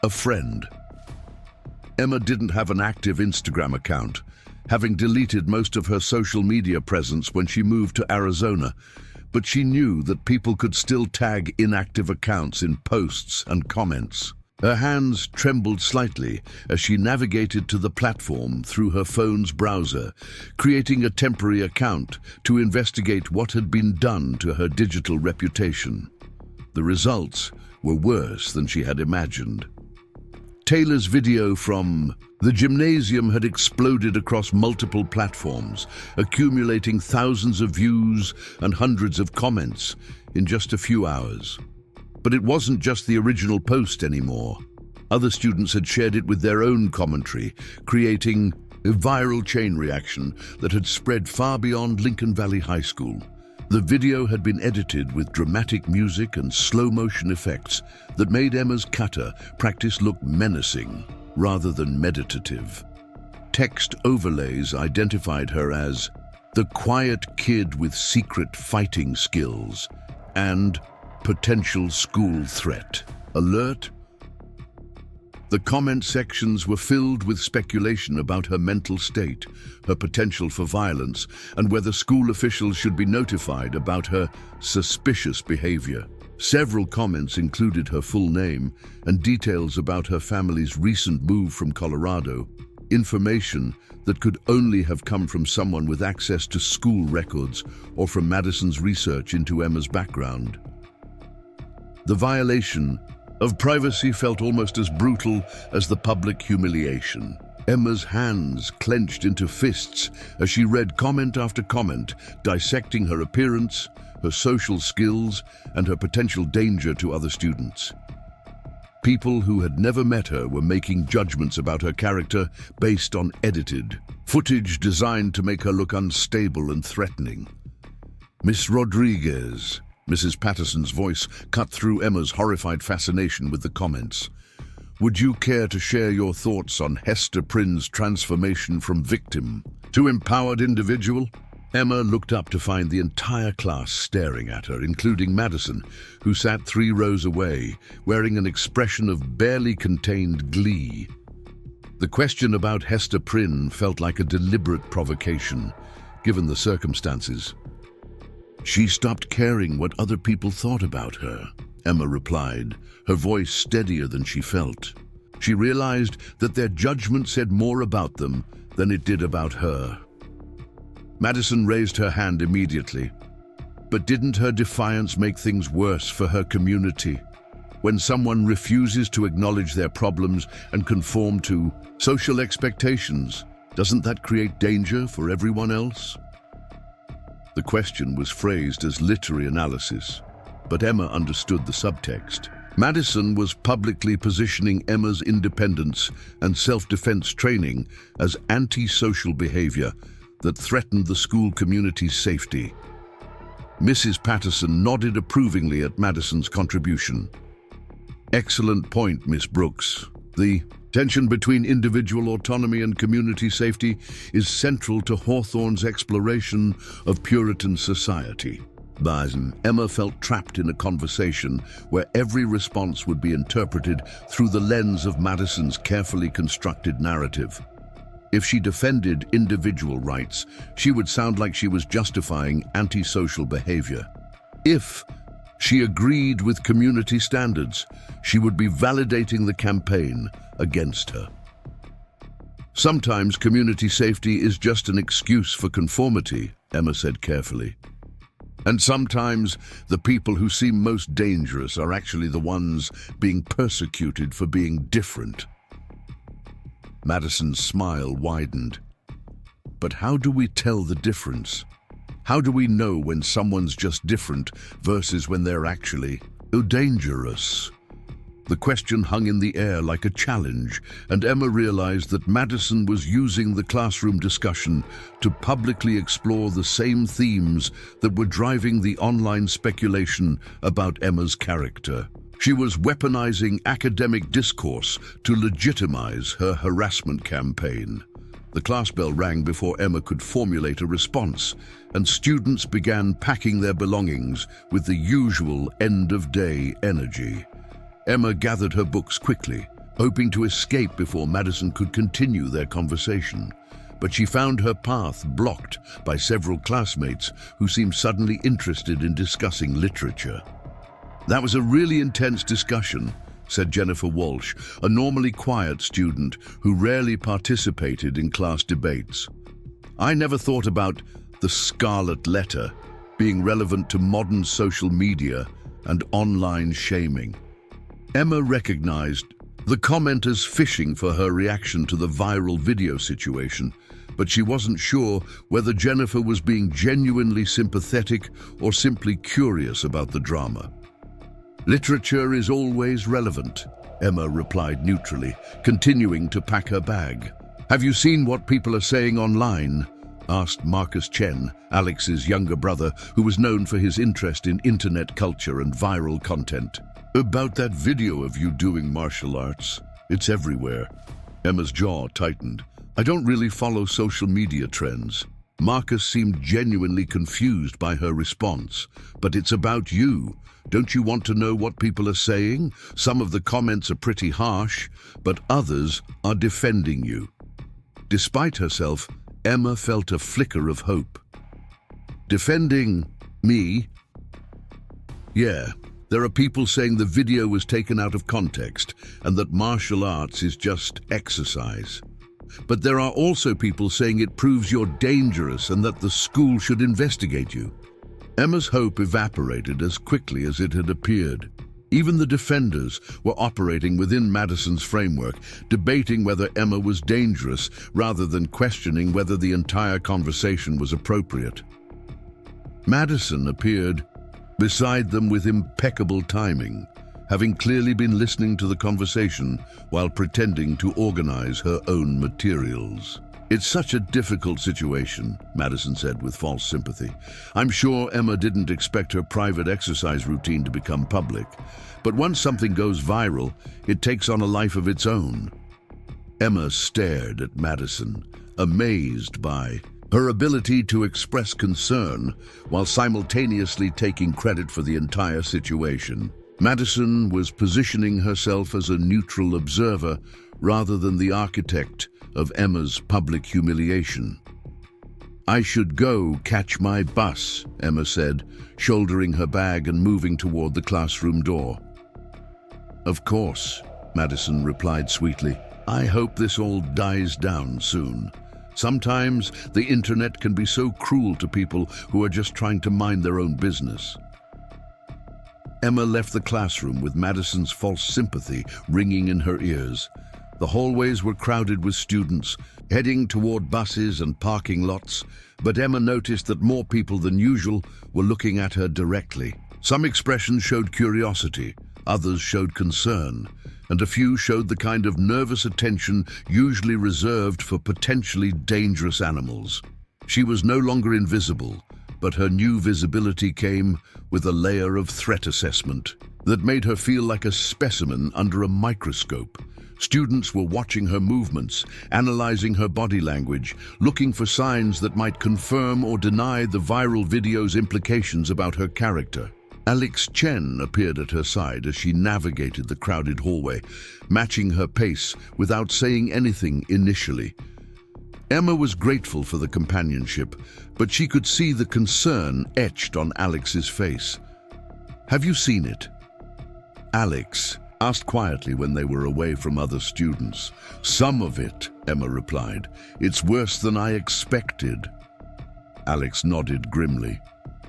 A friend. Emma didn't have an active Instagram account, having deleted most of her social media presence when she moved to Arizona, but she knew that people could still tag inactive accounts in posts and comments. Her hands trembled slightly as she navigated to the platform through her phone's browser, creating a temporary account to investigate what had been done to her digital reputation. The results were worse than she had imagined. Taylor's video from the gymnasium had exploded across multiple platforms, accumulating thousands of views and hundreds of comments in just a few hours. But it wasn't just the original post anymore. Other students had shared it with their own commentary, creating a viral chain reaction that had spread far beyond Lincoln Valley High School. The video had been edited with dramatic music and slow-motion effects that made Emma's cotta practice look menacing rather than meditative. Text overlays identified her as the quiet kid with secret fighting skills and potential school threat. Alert. The comment sections were filled with speculation about her mental state, her potential for violence, and whether school officials should be notified about her suspicious behavior. Several comments included her full name and details about her family's recent move from Colorado, information that could only have come from someone with access to school records or from Madison's research into Emma's background. The violation of privacy felt almost as brutal as the public humiliation. Emma's hands clenched into fists as she read comment after comment, dissecting her appearance, her social skills, and her potential danger to other students. People who had never met her were making judgments about her character based on edited footage designed to make her look unstable and threatening. "Miss Rodriguez," Mrs. Patterson's voice cut through Emma's horrified fascination with the comments. "Would you care to share your thoughts on Hester Prynne's transformation from victim to empowered individual?" Emma looked up to find the entire class staring at her, including Madison, who sat 3 rows away, wearing an expression of barely contained glee. The question about Hester Prynne felt like a deliberate provocation, given the circumstances. "She stopped caring what other people thought about her," Emma replied, her voice steadier than she felt. She realized that their judgment said more about them than it did about her. Madison raised her hand immediately. But didn't her defiance make things worse for her community? When someone refuses to acknowledge their problems and conform to social expectations, doesn't that create danger for everyone else? The question was phrased as literary analysis, but Emma understood the subtext. Madison was publicly positioning Emma's independence and self-defense training as anti-social behavior that threatened the school community's safety. Mrs. Patterson nodded approvingly at Madison's contribution. "Excellent point, Miss Brooks. The tension between individual autonomy and community safety is central to Hawthorne's exploration of Puritan society." Emma felt trapped in a conversation where every response would be interpreted through the lens of Madison's carefully constructed narrative. If she defended individual rights, she would sound like she was justifying antisocial behavior. If she agreed with community standards, she would be validating the campaign against her. "Sometimes community safety is just an excuse for conformity," Emma said carefully. "And sometimes the people who seem most dangerous are actually the ones being persecuted for being different." Madison's smile widened. "But how do we tell the difference? How do we know when someone's just different versus when they're actually dangerous?" The question hung in the air like a challenge, and Emma realized that Madison was using the classroom discussion to publicly explore the same themes that were driving the online speculation about Emma's character. She was weaponizing academic discourse to legitimize her harassment campaign. The class bell rang before Emma could formulate a response, and students began packing their belongings with the usual end-of-day energy. Emma gathered her books quickly, hoping to escape before Madison could continue their conversation. But she found her path blocked by several classmates who seemed suddenly interested in discussing literature. "That was a really intense discussion," said Jennifer Walsh, a normally quiet student who rarely participated in class debates. "I never thought about the scarlet letter being relevant to modern social media and online shaming." Emma recognized the commenters fishing for her reaction to the viral video situation, but she wasn't sure whether Jennifer was being genuinely sympathetic or simply curious about the drama. "Literature is always relevant," Emma replied neutrally, continuing to pack her bag. "Have you seen what people are saying online?" asked Marcus Chen, Alex's younger brother, who was known for his interest in internet culture and viral content. "About that video of you doing martial arts. It's everywhere." Emma's jaw tightened. "I don't really follow social media trends." Marcus seemed genuinely confused by her response. "But it's about you. Don't you want to know what people are saying? Some of the comments are pretty harsh, but others are defending you." Despite herself, Emma felt a flicker of hope. "Defending me? Yeah. There are people saying the video was taken out of context and that martial arts is just exercise. But there are also people saying it proves you're dangerous and that the school should investigate you." Emma's hope evaporated as quickly as it had appeared. Even the defenders were operating within Madison's framework, debating whether Emma was dangerous rather than questioning whether the entire conversation was appropriate. Madison appeared beside them with impeccable timing, having clearly been listening to the conversation while pretending to organize her own materials. "It's such a difficult situation," Madison said with false sympathy. "I'm sure Emma didn't expect her private exercise routine to become public, but once something goes viral, it takes on a life of its own." Emma stared at Madison, amazed by her ability to express concern while simultaneously taking credit for the entire situation. Madison was positioning herself as a neutral observer rather than the architect of Emma's public humiliation. "I should go catch my bus," Emma said, shouldering her bag and moving toward the classroom door. "Of course," Madison replied sweetly. "I hope this all dies down soon. Sometimes the internet can be so cruel to people who are just trying to mind their own business." Emma left the classroom with Madison's false sympathy ringing in her ears. The hallways were crowded with students, heading toward buses and parking lots, but Emma noticed that more people than usual were looking at her directly. Some expressions showed curiosity, others showed concern, and a few showed the kind of nervous attention usually reserved for potentially dangerous animals. She was no longer invisible, but her new visibility came with a layer of threat assessment that made her feel like a specimen under a microscope. Students were watching her movements, analyzing her body language, looking for signs that might confirm or deny the viral video's implications about her character. Alex Chen appeared at her side as she navigated the crowded hallway, matching her pace without saying anything initially. Emma was grateful for the companionship, but she could see the concern etched on Alex's face. "Have you seen it?" Alex asked quietly when they were away from other students. "Some of it," Emma replied. "It's worse than I expected." Alex nodded grimly.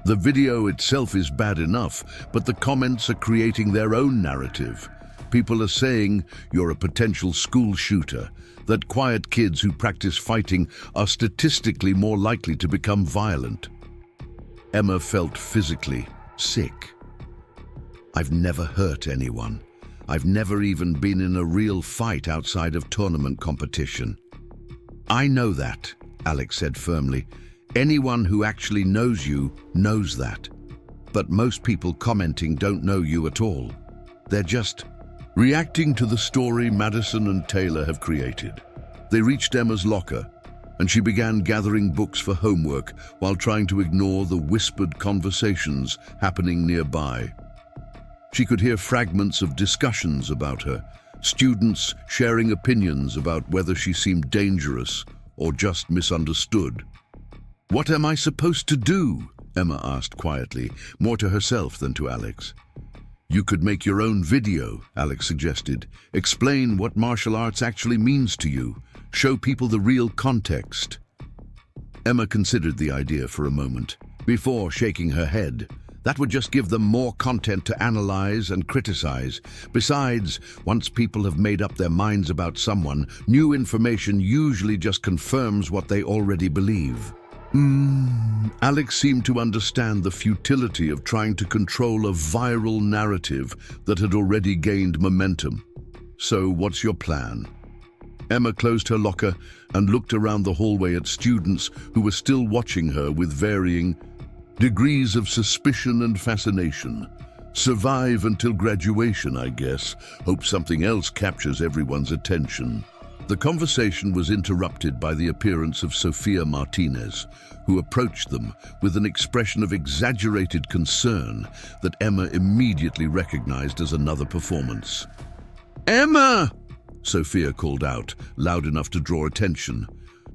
"The video itself is bad enough, but the comments are creating their own narrative. People are saying you're a potential school shooter, that quiet kids who practice fighting are statistically more likely to become violent." Emma felt physically sick. "I've never hurt anyone. I've never even been in a real fight outside of tournament competition." "I know that," Alex said firmly. "Anyone who actually knows you knows that. But most people commenting don't know you at all. They're just reacting to the story Madison and Taylor have created." They reached Emma's locker, and she began gathering books for homework while trying to ignore the whispered conversations happening nearby. She could hear fragments of discussions about her, students sharing opinions about whether she seemed dangerous or just misunderstood. "What am I supposed to do?" Emma asked quietly, more to herself than to Alex. "You could make your own video," Alex suggested. "Explain what martial arts actually means to you. Show people the real context." Emma considered the idea for a moment, before shaking her head. That would just give them more content to analyze and criticize. Besides, once people have made up their minds about someone, new information usually just confirms what they already believe. Alex seemed to understand the futility of trying to control a viral narrative that had already gained momentum. "So what's your plan?" Emma closed her locker and looked around the hallway at students who were still watching her with varying degrees of suspicion and fascination. "Survive until graduation, I guess. Hope something else captures everyone's attention." The conversation was interrupted by the appearance of Sophia Martinez, who approached them with an expression of exaggerated concern that Emma immediately recognized as another performance. "Emma!" Sophia called out, loud enough to draw attention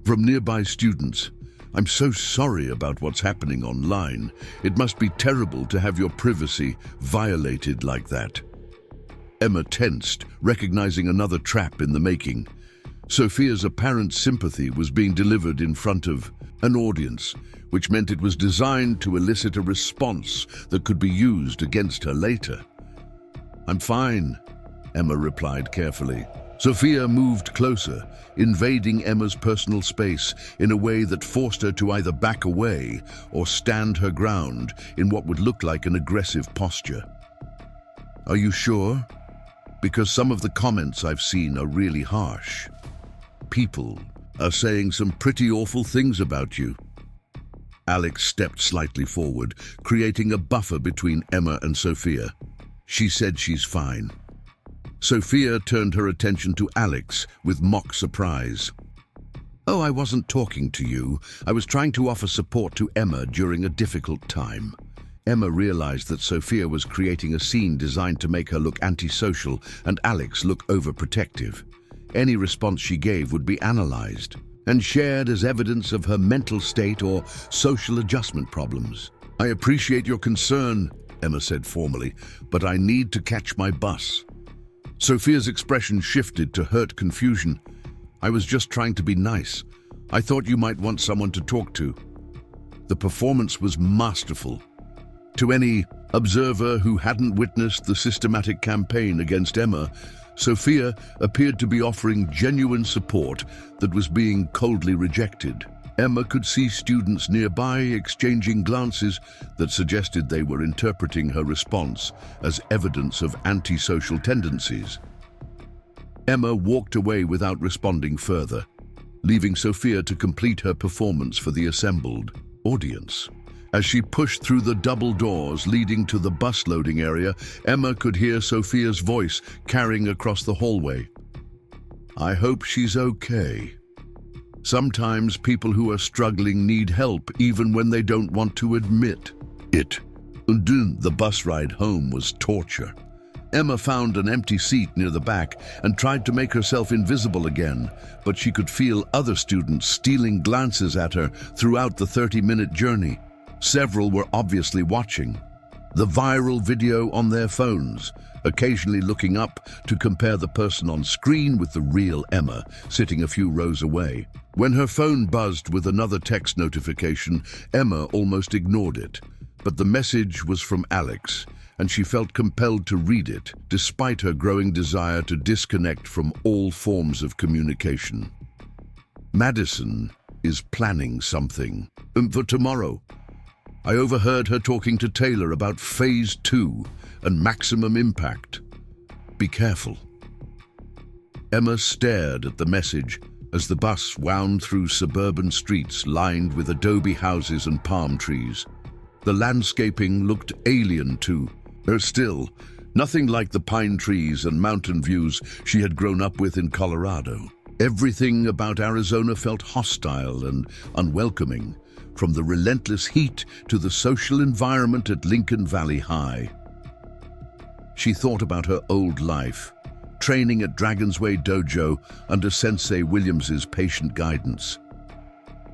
from nearby students. "I'm so sorry about what's happening online. It must be terrible to have your privacy violated like that." Emma tensed, recognizing another trap in the making. Sophia's apparent sympathy was being delivered in front of an audience, which meant it was designed to elicit a response that could be used against her later. "I'm fine," Emma replied carefully. Sophia moved closer, invading Emma's personal space in a way that forced her to either back away or stand her ground in what would look like an aggressive posture. "Are you sure? Because some of the comments I've seen are really harsh. People are saying some pretty awful things about you." Alex stepped slightly forward, creating a buffer between Emma and Sophia. She said she's fine. Sophia turned her attention to Alex with mock surprise. "Oh, I wasn't talking to you. I was trying to offer support to Emma during a difficult time." Emma realized that Sophia was creating a scene designed to make her look antisocial and Alex look overprotective. Any response she gave would be analyzed and shared as evidence of her mental state or social adjustment problems. "I appreciate your concern," Emma said formally, "but I need to catch my bus." Sophia's expression shifted to hurt confusion. "I was just trying to be nice. I thought you might want someone to talk to." The performance was masterful. To any observer who hadn't witnessed the systematic campaign against Emma, Sophia appeared to be offering genuine support that was being coldly rejected. Emma could see students nearby exchanging glances that suggested they were interpreting her response as evidence of antisocial tendencies. Emma walked away without responding further, leaving Sophia to complete her performance for the assembled audience. As she pushed through the double doors leading to the bus loading area, Emma could hear Sophia's voice carrying across the hallway. "I hope she's okay." Sometimes people who are struggling need help even when they don't want to admit it. The bus ride home was torture. Emma found an empty seat near the back and tried to make herself invisible again, but she could feel other students stealing glances at her throughout the 30-minute journey. Several were obviously watching the viral video on their phones, occasionally looking up to compare the person on screen with the real Emma, sitting a few rows away. When her phone buzzed with another text notification, Emma almost ignored it. But the message was from Alex, and she felt compelled to read it, despite her growing desire to disconnect from all forms of communication. "Madison is planning something for tomorrow. I overheard her talking to Taylor about phase 2 and maximum impact. Be careful." Emma stared at the message as the bus wound through suburban streets lined with adobe houses and palm trees. The landscaping looked alien to her still, nothing like the pine trees and mountain views she had grown up with in Colorado. Everything about Arizona felt hostile and unwelcoming, from the relentless heat to the social environment at Lincoln Valley High. She thought about her old life, training at Dragon's Way Dojo under Sensei Williams's patient guidance.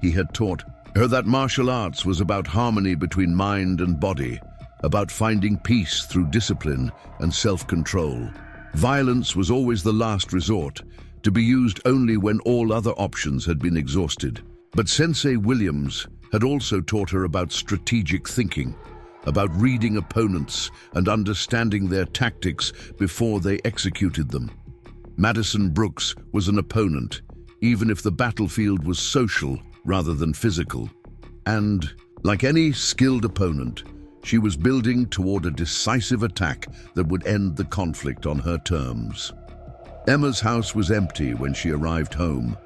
He had taught her that martial arts was about harmony between mind and body, about finding peace through discipline and self-control. Violence was always the last resort, to be used only when all other options had been exhausted. But Sensei Williams had also taught her about strategic thinking, about reading opponents and understanding their tactics before they executed them. Madison Brooks was an opponent, even if the battlefield was social rather than physical. And, like any skilled opponent, she was building toward a decisive attack that would end the conflict on her terms. Emma's house was empty when she arrived home,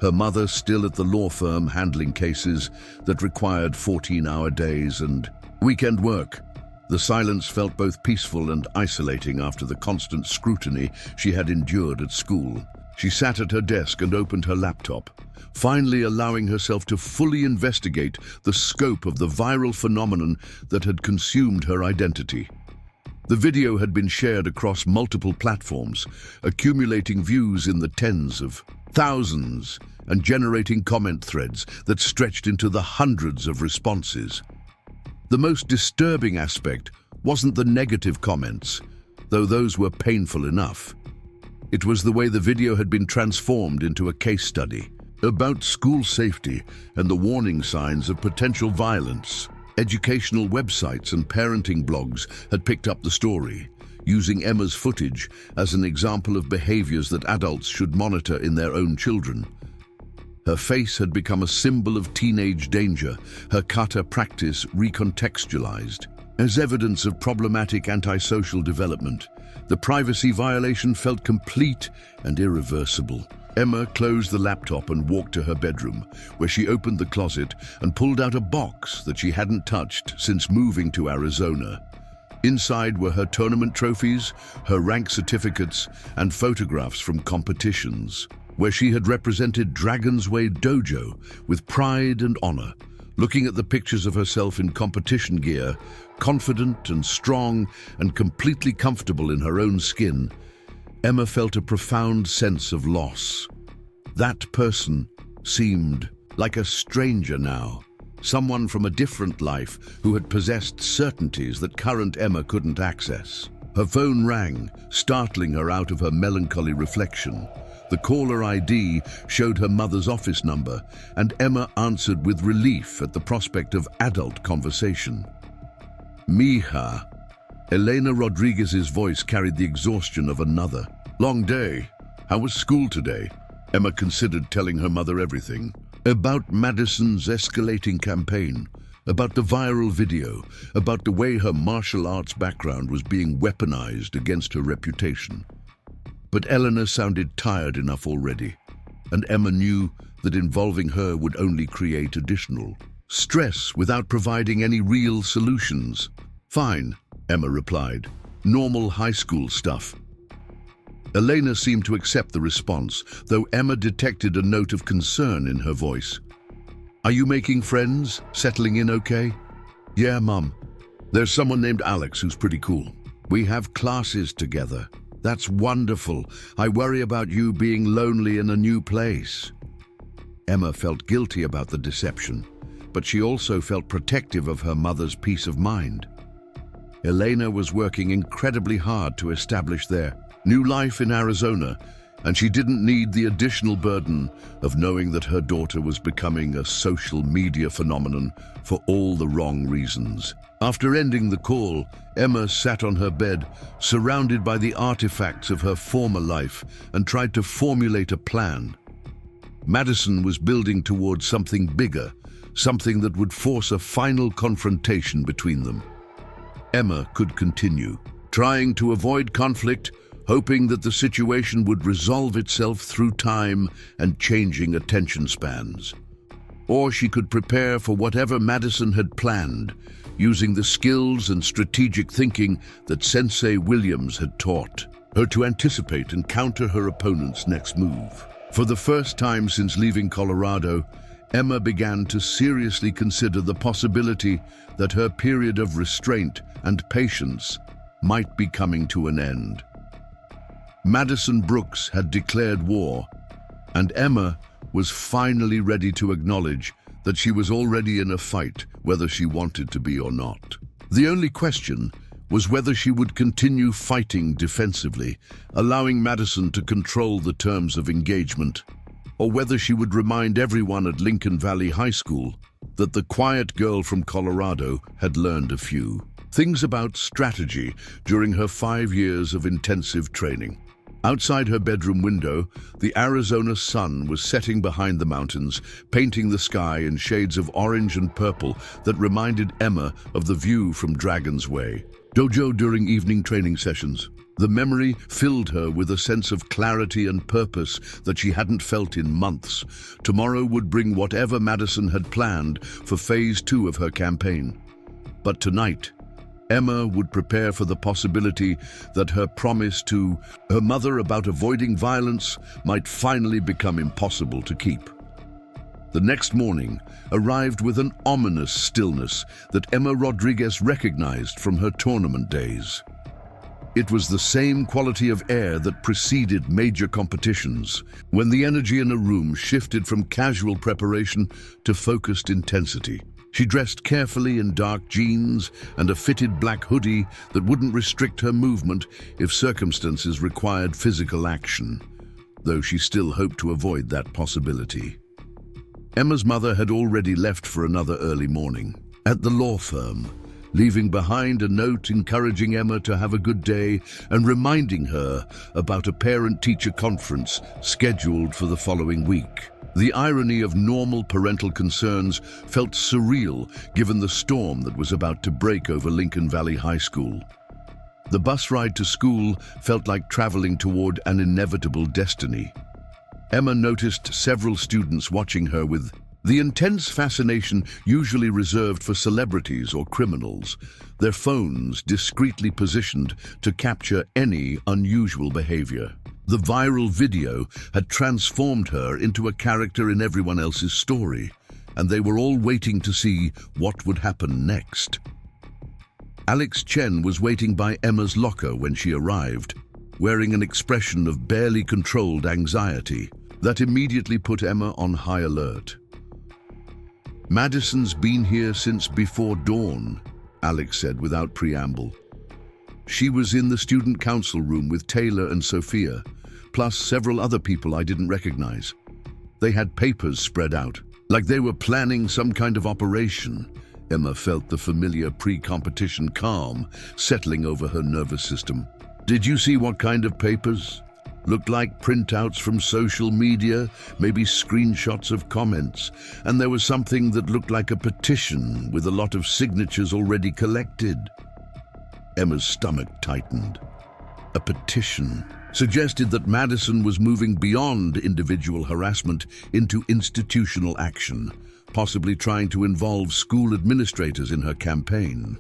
her mother still at the law firm handling cases that required 14-hour days and weekend work. The silence felt both peaceful and isolating after the constant scrutiny she had endured at school. She sat at her desk and opened her laptop, finally allowing herself to fully investigate the scope of the viral phenomenon that had consumed her identity. The video had been shared across multiple platforms, accumulating views in the tens of thousands and generating comment threads that stretched into the hundreds of responses. The most disturbing aspect wasn't the negative comments, though those were painful enough. It was the way the video had been transformed into a case study about school safety and the warning signs of potential violence. Educational websites and parenting blogs had picked up the story, using Emma's footage as an example of behaviors that adults should monitor in their own children. Her face had become a symbol of teenage danger, her cotta practice recontextualized. As evidence of problematic antisocial development, the privacy violation felt complete and irreversible. Emma closed the laptop and walked to her bedroom, where she opened the closet and pulled out a box that she hadn't touched since moving to Arizona. Inside were her tournament trophies, her rank certificates, and photographs from competitions, where she had represented Dragon's Way Dojo with pride and honor. Looking at the pictures of herself in competition gear, confident and strong and completely comfortable in her own skin, Emma felt a profound sense of loss. That person seemed like a stranger now, someone from a different life who had possessed certainties that current Emma couldn't access. Her phone rang, startling her out of her melancholy reflection. The caller ID showed her mother's office number, and Emma answered with relief at the prospect of adult conversation. "Mija." Elena Rodriguez's voice carried the exhaustion of another. Long day. How was school today? Emma considered telling her mother everything. About Madison's escalating campaign, about the viral video, about the way her martial arts background was being weaponized against her reputation. But Eleanor sounded tired enough already, and Emma knew that involving her would only create additional stress without providing any real solutions. Fine, Emma replied. Normal high school stuff. Elena seemed to accept the response, though Emma detected a note of concern in her voice. Are you making friends? Settling in okay? Yeah, Mum. There's someone named Alex who's pretty cool. We have classes together. That's wonderful. I worry about you being lonely in a new place. Emma felt guilty about the deception, but she also felt protective of her mother's peace of mind. Elena was working incredibly hard to establish their new life in Arizona, and she didn't need the additional burden of knowing that her daughter was becoming a social media phenomenon for all the wrong reasons. After ending the call, Emma sat on her bed, surrounded by the artifacts of her former life, and tried to formulate a plan. Madison was building towards something bigger, something that would force a final confrontation between them. Emma could continue, trying to avoid conflict, hoping that the situation would resolve itself through time and changing attention spans. Or she could prepare for whatever Madison had planned, using the skills and strategic thinking that Sensei Williams had taught her to anticipate and counter her opponent's next move. For the first time since leaving Colorado, Emma began to seriously consider the possibility that her period of restraint and patience might be coming to an end. Madison Brooks had declared war, and Emma was finally ready to acknowledge that she was already in a fight, whether she wanted to be or not. The only question was whether she would continue fighting defensively, allowing Madison to control the terms of engagement, or whether she would remind everyone at Lincoln Valley High School that the quiet girl from Colorado had learned a few things about strategy during her 5 years of intensive training. Outside her bedroom window, the Arizona sun was setting behind the mountains, painting the sky in shades of orange and purple that reminded Emma of the view from Dragon's Way dojo during evening training sessions. The memory filled her with a sense of clarity and purpose that she hadn't felt in months. Tomorrow would bring whatever Madison had planned for phase 2 of her campaign. But tonight, Emma would prepare for the possibility that her promise to her mother about avoiding violence might finally become impossible to keep. The next morning arrived with an ominous stillness that Emma Rodriguez recognized from her tournament days. It was the same quality of air that preceded major competitions, when the energy in a room shifted from casual preparation to focused intensity. She dressed carefully in dark jeans and a fitted black hoodie that wouldn't restrict her movement if circumstances required physical action, though she still hoped to avoid that possibility. Emma's mother had already left for another early morning at the law firm, leaving behind a note encouraging Emma to have a good day and reminding her about a parent-teacher conference scheduled for the following week. The irony of normal parental concerns felt surreal given the storm that was about to break over Lincoln Valley High School. The bus ride to school felt like traveling toward an inevitable destiny. Emma noticed several students watching her with the intense fascination usually reserved for celebrities or criminals, their phones discreetly positioned to capture any unusual behavior. The viral video had transformed her into a character in everyone else's story, and they were all waiting to see what would happen next. Alex Chen was waiting by Emma's locker when she arrived, wearing an expression of barely controlled anxiety that immediately put Emma on high alert. "Madison's been here since before dawn," Alex said without preamble. "She was in the student council room with Taylor and Sophia, plus several other people I didn't recognize. They had papers spread out, like they were planning some kind of operation." Emma felt the familiar pre-competition calm settling over her nervous system. "Did you see what kind of papers?" looked like printouts from social media, maybe screenshots of comments, and there was something that looked like a petition with a lot of signatures already collected. Emma's stomach tightened. A petition suggested that Madison was moving beyond individual harassment into institutional action, possibly trying to involve school administrators in her campaign.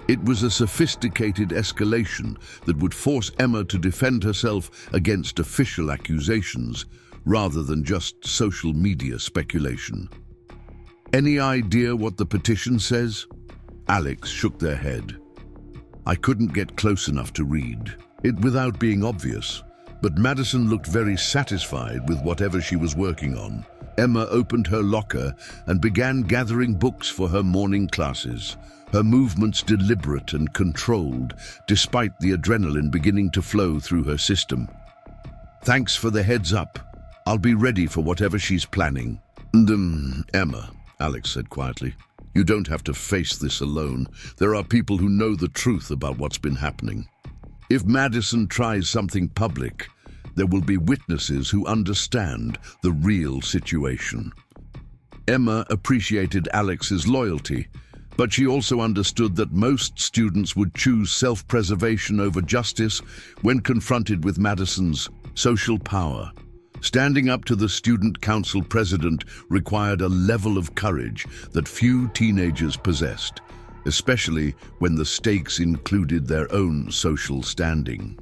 It was a sophisticated escalation that would force Emma to defend herself against official accusations rather than just social media speculation. Any idea what the petition says? Alex shook their head. I couldn't get close enough to read it without being obvious, but Madison looked very satisfied with whatever she was working on. Emma opened her locker and began gathering books for her morning classes, her movements deliberate and controlled, despite the adrenaline beginning to flow through her system. Thanks for the heads up. I'll be ready for whatever she's planning. Emma, Alex said quietly, you don't have to face this alone. There are people who know the truth about what's been happening. If Madison tries something public, there will be witnesses who understand the real situation. Emma appreciated Alex's loyalty, but she also understood that most students would choose self-preservation over justice when confronted with Madison's social power. Standing up to the student council president required a level of courage that few teenagers possessed, especially when the stakes included their own social standing.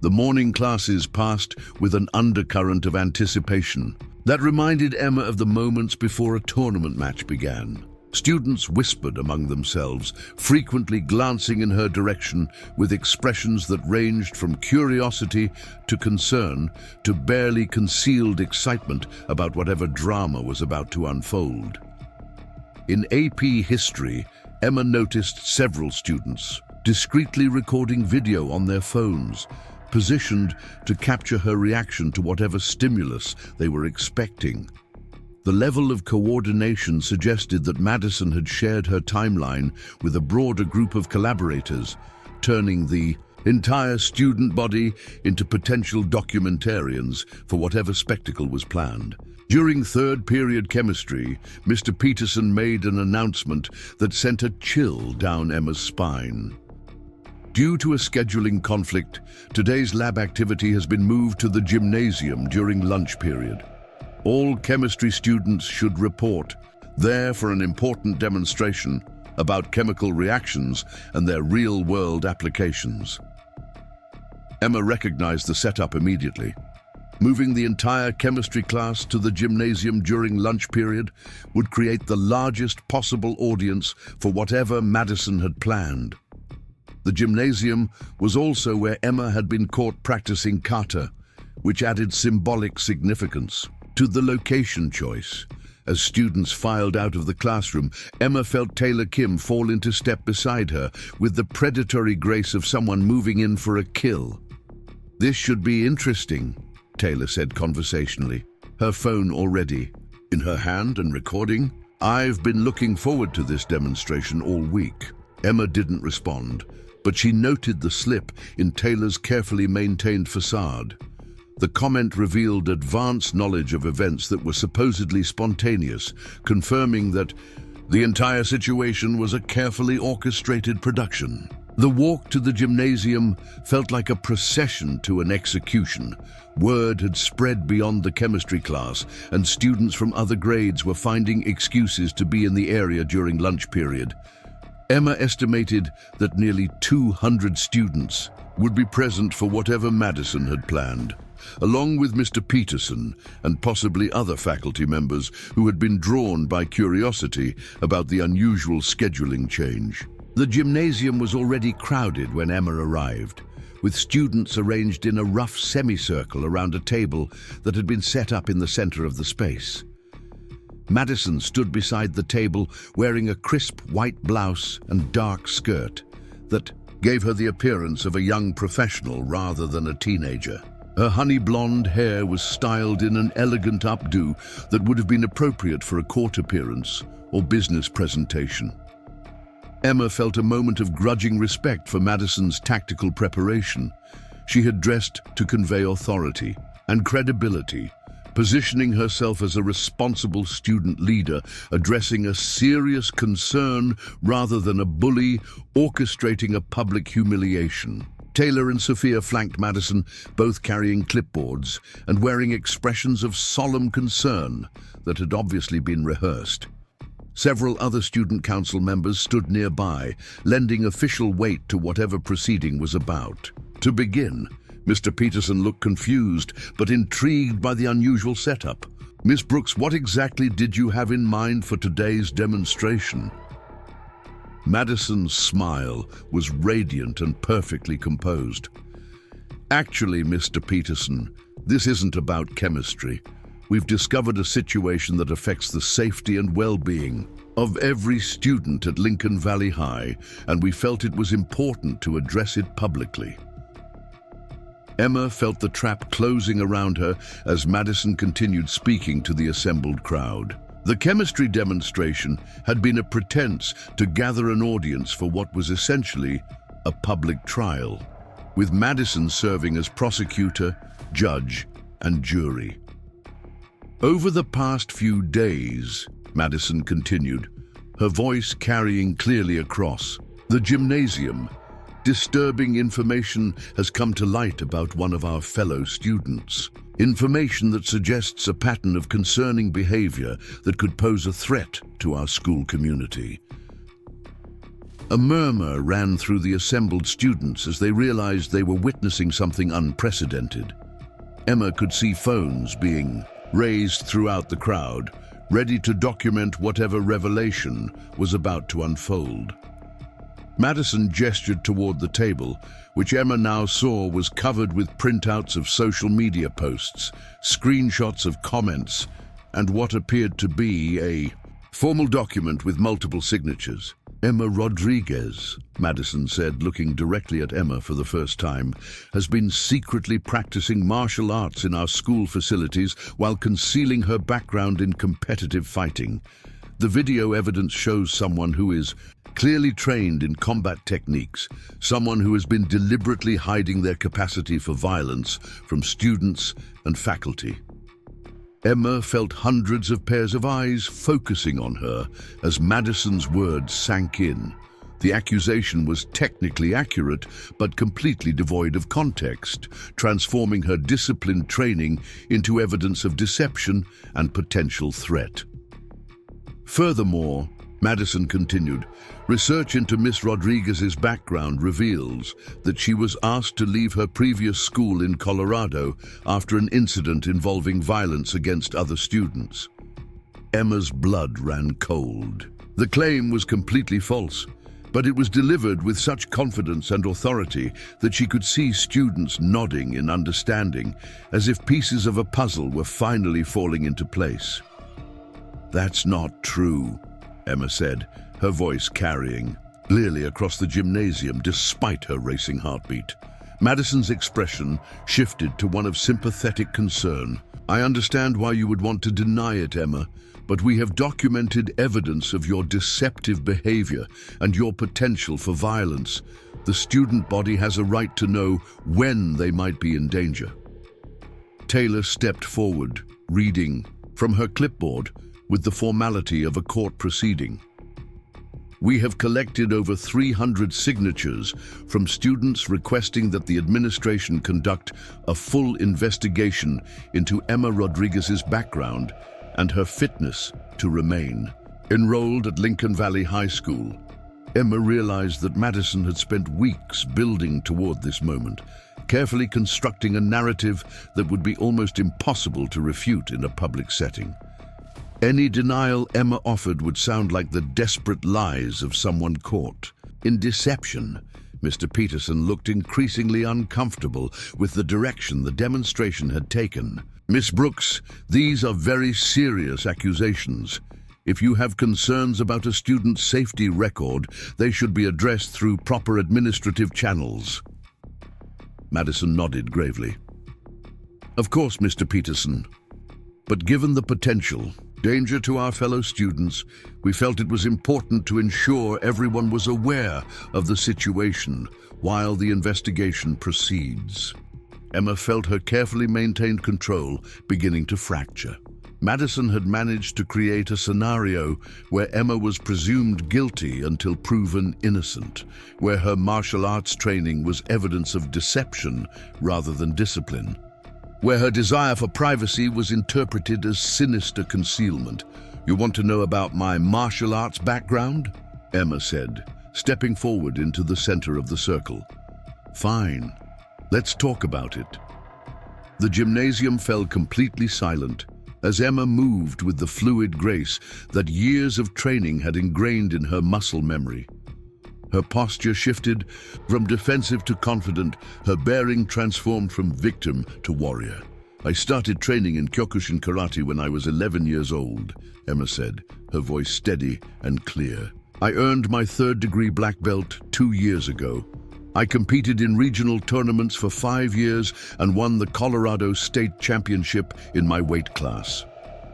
The morning classes passed with an undercurrent of anticipation that reminded Emma of the moments before a tournament match began. Students whispered among themselves, frequently glancing in her direction with expressions that ranged from curiosity to concern to barely concealed excitement about whatever drama was about to unfold. In AP History, Emma noticed several students discreetly recording video on their phones, positioned to capture her reaction to whatever stimulus they were expecting. The level of coordination suggested that Madison had shared her timeline with a broader group of collaborators, turning the entire student body into potential documentarians for whatever spectacle was planned. During third period chemistry, Mr. Peterson made an announcement that sent a chill down Emma's spine. Due to a scheduling conflict, today's lab activity has been moved to the gymnasium during lunch period. All chemistry students should report there for an important demonstration about chemical reactions and their real-world applications. Emma recognized the setup immediately. Moving the entire chemistry class to the gymnasium during lunch period would create the largest possible audience for whatever Madison had planned. The gymnasium was also where Emma had been caught practicing kata, which added symbolic significance to the location choice. As students filed out of the classroom, Emma felt Taylor Kim fall into step beside her with the predatory grace of someone moving in for a kill. This should be interesting, Taylor said conversationally, her phone already in her hand and recording. I've been looking forward to this demonstration all week. Emma didn't respond, but she noted the slip in Taylor's carefully maintained facade. The comment revealed advanced knowledge of events that were supposedly spontaneous, confirming that the entire situation was a carefully orchestrated production. The walk to the gymnasium felt like a procession to an execution. Word had spread beyond the chemistry class, and students from other grades were finding excuses to be in the area during lunch period. Emma estimated that nearly 200 students would be present for whatever Madison had planned, along with Mr. Peterson and possibly other faculty members who had been drawn by curiosity about the unusual scheduling change. The gymnasium was already crowded when Emma arrived, with students arranged in a rough semicircle around a table that had been set up in the center of the space. Madison stood beside the table wearing a crisp white blouse and dark skirt that gave her the appearance of a young professional rather than a teenager. Her honey blonde hair was styled in an elegant updo that would have been appropriate for a court appearance or business presentation. Emma felt a moment of grudging respect for Madison's tactical preparation. She had dressed to convey authority and credibility, positioning herself as a responsible student leader, addressing a serious concern rather than a bully orchestrating a public humiliation. Taylor and Sophia flanked Madison, both carrying clipboards and wearing expressions of solemn concern that had obviously been rehearsed. Several other student council members stood nearby, lending official weight to whatever proceeding was about. To begin, Mr. Peterson looked confused but intrigued by the unusual setup. "Miss Brooks, what exactly did you have in mind for today's demonstration?" Madison's smile was radiant and perfectly composed. "Actually, Mr. Peterson, this isn't about chemistry. We've discovered a situation that affects the safety and well-being of every student at Lincoln Valley High, and we felt it was important to address it publicly." Emma felt the trap closing around her as Madison continued speaking to the assembled crowd. The chemistry demonstration had been a pretense to gather an audience for what was essentially a public trial, with Madison serving as prosecutor, judge, and jury. "Over the past few days," Madison continued, her voice carrying clearly across the gymnasium, "disturbing information has come to light about one of our fellow students. Information that suggests a pattern of concerning behavior that could pose a threat to our school community." A murmur ran through the assembled students as they realized they were witnessing something unprecedented. Emma could see phones being raised throughout the crowd, ready to document whatever revelation was about to unfold. Madison gestured toward the table, which Emma now saw was covered with printouts of social media posts, screenshots of comments, and what appeared to be a formal document with multiple signatures. "Emma Rodriguez," Madison said, looking directly at Emma for the first time, "has been secretly practicing martial arts in our school facilities while concealing her background in competitive fighting. The video evidence shows someone who is clearly trained in combat techniques, someone who has been deliberately hiding their capacity for violence from students and faculty." Emma felt hundreds of pairs of eyes focusing on her as Madison's words sank in. The accusation was technically accurate, but completely devoid of context, transforming her disciplined training into evidence of deception and potential threat. Furthermore, Madison continued, "research into Miss Rodriguez's background reveals that she was asked to leave her previous school in Colorado after an incident involving violence against other students." Emma's blood ran cold. The claim was completely false, but it was delivered with such confidence and authority that she could see students nodding in understanding, as if pieces of a puzzle were finally falling into place. "That's not true," Emma said, her voice carrying clearly across the gymnasium despite her racing heartbeat. Madison's expression shifted to one of sympathetic concern. "I understand why you would want to deny it, Emma, but we have documented evidence of your deceptive behavior and your potential for violence. The student body has a right to know when they might be in danger." Taylor stepped forward, reading from her clipboard with the formality of a court proceeding. "We have collected over 300 signatures from students requesting that the administration conduct a full investigation into Emma Rodriguez's background and her fitness to remain. Enrolled at Lincoln Valley High School, Emma realized that Madison had spent weeks building toward this moment, carefully constructing a narrative that would be almost impossible to refute in a public setting. Any denial Emma offered would sound like the desperate lies of someone caught in deception. Mr. Peterson looked increasingly uncomfortable with the direction the demonstration had taken. "Miss Brooks, these are very serious accusations. If you have concerns about a student's safety record, they should be addressed through proper administrative channels." Madison nodded gravely. "Of course, Mr. Peterson. But given the potential Danger to our fellow students. We felt it was important to ensure everyone was aware of the situation while the investigation proceeds. Emma felt her carefully maintained control beginning to fracture. Madison had managed to create a scenario where Emma was presumed guilty until proven innocent, where her martial arts training was evidence of deception rather than discipline, where her desire for privacy was interpreted as sinister concealment. "You want to know about my martial arts background?" Emma said, stepping forward into the center of the circle. "Fine, let's talk about it." The gymnasium fell completely silent as Emma moved with the fluid grace that years of training had ingrained in her muscle memory. Her posture shifted from defensive to confident, her bearing transformed from victim to warrior. "I started training in Kyokushin karate when I was 11 years old," Emma said, her voice steady and clear. "I earned my third-degree black belt 2 years ago. I competed in regional tournaments for 5 years and won the Colorado State Championship in my weight class."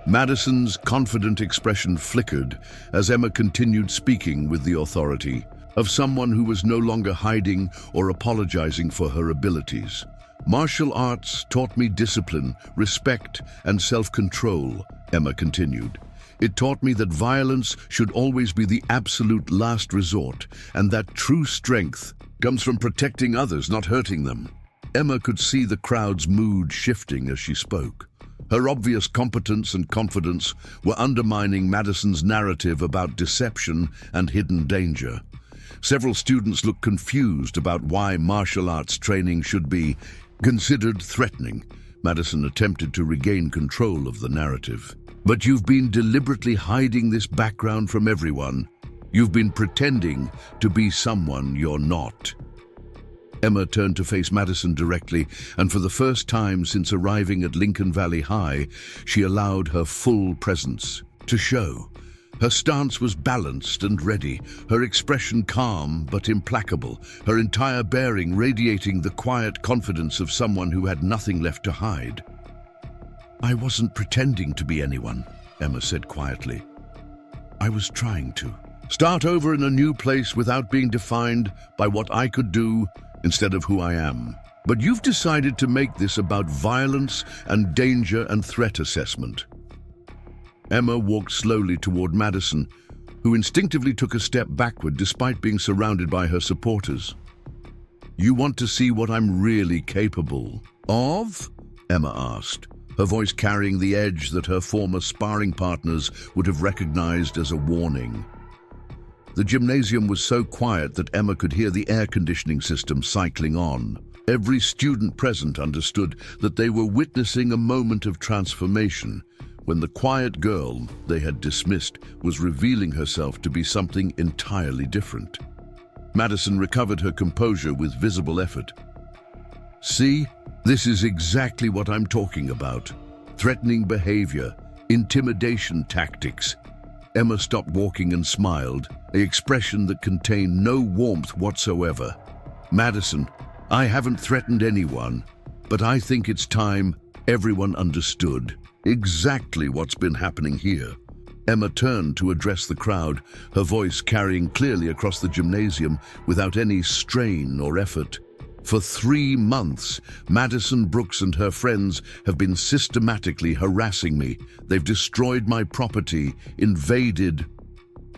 Madison's confident expression flickered as Emma continued speaking with the authority of someone who was no longer hiding or apologizing for her abilities. "Martial arts taught me discipline, respect, and self-control," Emma continued. "It taught me that violence should always be the absolute last resort, and that true strength comes from protecting others, not hurting them." Emma could see the crowd's mood shifting as she spoke. Her obvious competence and confidence were undermining Madison's narrative about deception and hidden danger. Several students looked confused about why martial arts training should be considered threatening. Madison attempted to regain control of the narrative. "But you've been deliberately hiding this background from everyone. You've been pretending to be someone you're not." Emma turned to face Madison directly, and for the first time since arriving at Lincoln Valley High, she allowed her full presence to show. Her stance was balanced and ready, her expression calm but implacable, her entire bearing radiating the quiet confidence of someone who had nothing left to hide. "I wasn't pretending to be anyone," Emma said quietly. "I was trying to start over in a new place without being defined by what I could do instead of who I am. But you've decided to make this about violence and danger and threat assessment." Emma walked slowly toward Madison, who instinctively took a step backward despite being surrounded by her supporters. "You want to see what I'm really capable of?" Emma asked, her voice carrying the edge that her former sparring partners would have recognized as a warning. The gymnasium was so quiet that Emma could hear the air conditioning system cycling on. Every student present understood that they were witnessing a moment of transformation, when the quiet girl they had dismissed was revealing herself to be something entirely different. Madison recovered her composure with visible effort. "See, this is exactly what I'm talking about. Threatening behavior, intimidation tactics." Emma stopped walking and smiled, an expression that contained no warmth whatsoever. "Madison, I haven't threatened anyone, but I think it's time everyone understood exactly what's been happening here." Emma turned to address the crowd, her voice carrying clearly across the gymnasium without any strain or effort. "For 3 months, Madison Brooks and her friends have been systematically harassing me. They've destroyed my property, invaded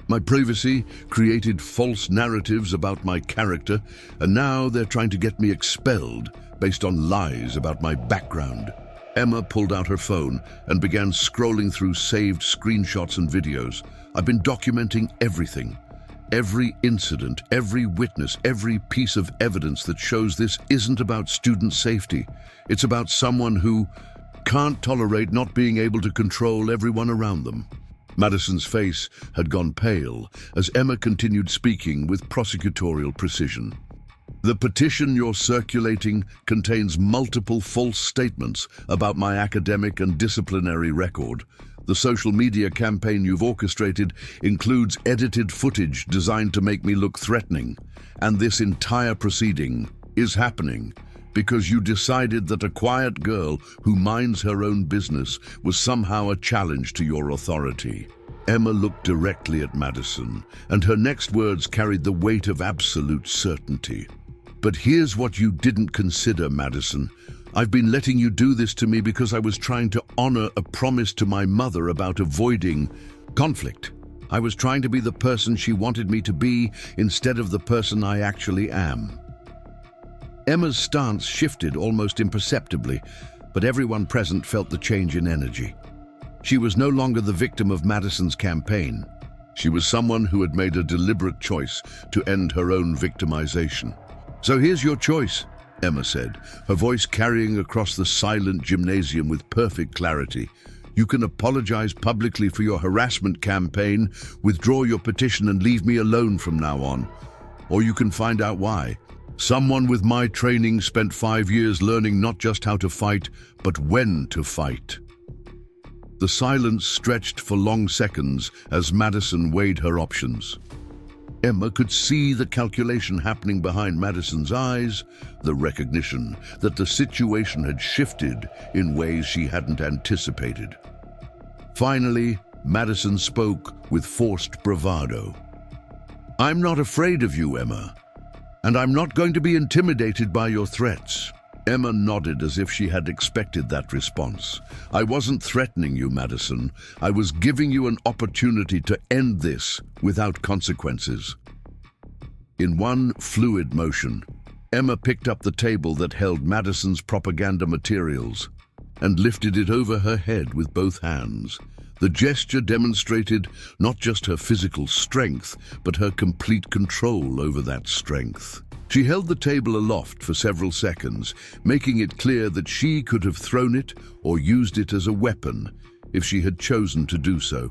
my privacy, created false narratives about my character, and now they're trying to get me expelled based on lies about my background." Emma pulled out her phone and began scrolling through saved screenshots and videos. "I've been documenting everything. Every incident, every witness, every piece of evidence that shows this isn't about student safety. It's about someone who can't tolerate not being able to control everyone around them." Madison's face had gone pale as Emma continued speaking with prosecutorial precision. "The petition you're circulating contains multiple false statements about my academic and disciplinary record. The social media campaign you've orchestrated includes edited footage designed to make me look threatening. And this entire proceeding is happening because you decided that a quiet girl who minds her own business was somehow a challenge to your authority. Emma looked directly at Madison, and her next words carried the weight of absolute certainty. But here's what you didn't consider, Madison. I've been letting you do this to me because I was trying to honor a promise to my mother about avoiding conflict. I was trying to be the person she wanted me to be instead of the person I actually am. Emma's stance shifted almost imperceptibly, but everyone present felt the change in energy. She was no longer the victim of Madison's campaign. She was someone who had made a deliberate choice to end her own victimization. "So here's your choice," Emma said, her voice carrying across the silent gymnasium with perfect clarity. "You can apologize publicly for your harassment campaign, withdraw your petition and leave me alone from now on. Or you can find out why. Someone with my training spent 5 years learning not just how to fight, but when to fight." The silence stretched for long seconds as Madison weighed her options. Emma could see the calculation happening behind Madison's eyes, the recognition that the situation had shifted in ways she hadn't anticipated. Finally, Madison spoke with forced bravado. "I'm not afraid of you, Emma, and I'm not going to be intimidated by your threats." Emma nodded as if she had expected that response. "I wasn't threatening you, Madison. I was giving you an opportunity to end this without consequences." In one fluid motion, Emma picked up the table that held Madison's propaganda materials and lifted it over her head with both hands. The gesture demonstrated not just her physical strength, but her complete control over that strength. She held the table aloft for several seconds, making it clear that she could have thrown it or used it as a weapon if she had chosen to do so.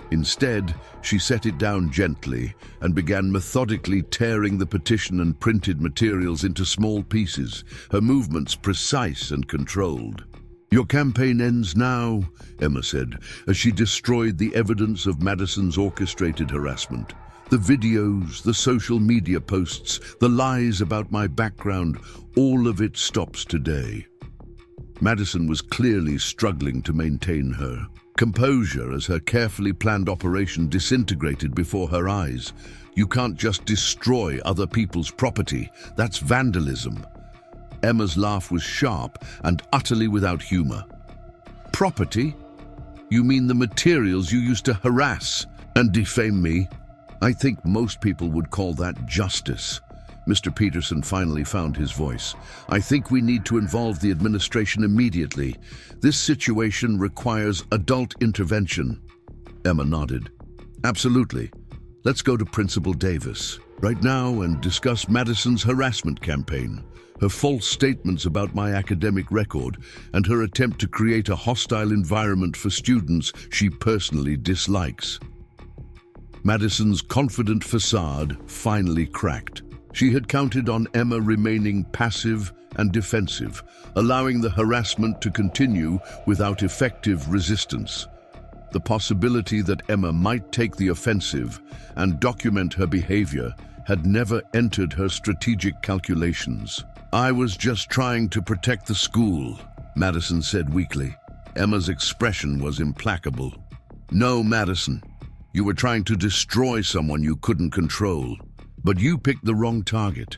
Instead, she set it down gently and began methodically tearing the petition and printed materials into small pieces, her movements precise and controlled. "Your campaign ends now," Emma said, as she destroyed the evidence of Madison's orchestrated harassment. "The videos, the social media posts, the lies about my background, all of it stops today." Madison was clearly struggling to maintain her composure as her carefully planned operation disintegrated before her eyes. "You can't just destroy other people's property. That's vandalism." Emma's laugh was sharp and utterly without humor. "Property? You mean the materials you used to harass and defame me? I think most people would call that justice." Mr. Peterson finally found his voice. "I think we need to involve the administration immediately. This situation requires adult intervention." Emma nodded. "Absolutely. Let's go to Principal Davis right now and discuss Madison's harassment campaign, her false statements about my academic record, and her attempt to create a hostile environment for students she personally dislikes." Madison's confident facade finally cracked. She had counted on Emma remaining passive and defensive, allowing the harassment to continue without effective resistance. The possibility that Emma might take the offensive and document her behavior had never entered her strategic calculations. "I was just trying to protect the school," Madison said weakly. Emma's expression was implacable. "No, Madison. You were trying to destroy someone you couldn't control, but you picked the wrong target."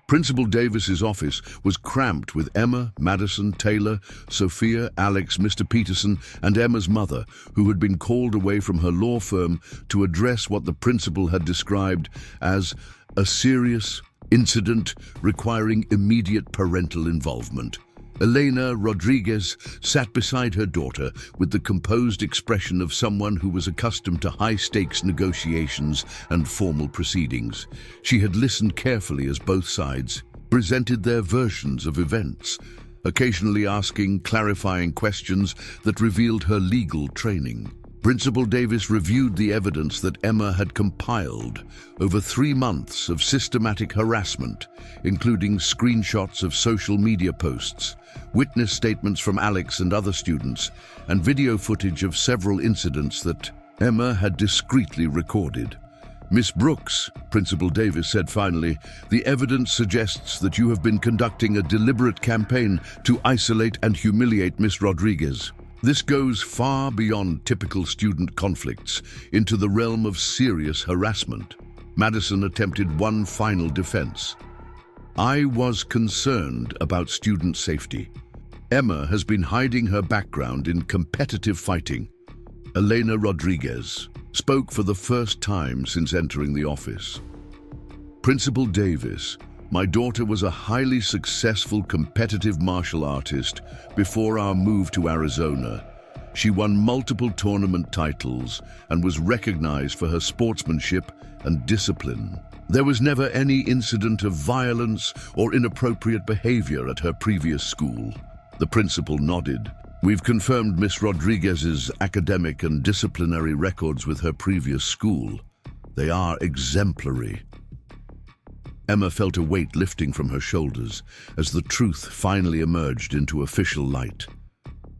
Principal Davis's office was cramped with Emma, Madison, Taylor, Sophia, Alex, Mr. Peterson, and Emma's mother, who had been called away from her law firm to address what the principal had described as a serious incident requiring immediate parental involvement. Elena Rodriguez sat beside her daughter with the composed expression of someone who was accustomed to high-stakes negotiations and formal proceedings. She had listened carefully as both sides presented their versions of events, occasionally asking clarifying questions that revealed her legal training. Principal Davis reviewed the evidence that Emma had compiled over 3 months of systematic harassment, including screenshots of social media posts, witness statements from Alex and other students, and video footage of several incidents that Emma had discreetly recorded. "Miss Brooks," Principal Davis said finally, "the evidence suggests that you have been conducting a deliberate campaign to isolate and humiliate Miss Rodriguez. This goes far beyond typical student conflicts into the realm of serious harassment." Madison attempted one final defense. "I was concerned about student safety. Emma has been hiding her background in competitive fighting." Elena Rodriguez spoke for the first time since entering the office. "Principal Davis, my daughter was a highly successful competitive martial artist before our move to Arizona. She won multiple tournament titles and was recognized for her sportsmanship and discipline. There was never any incident of violence or inappropriate behavior at her previous school." The principal nodded. "We've confirmed Miss Rodriguez's academic and disciplinary records with her previous school. They are exemplary." Emma felt a weight lifting from her shoulders as the truth finally emerged into official light.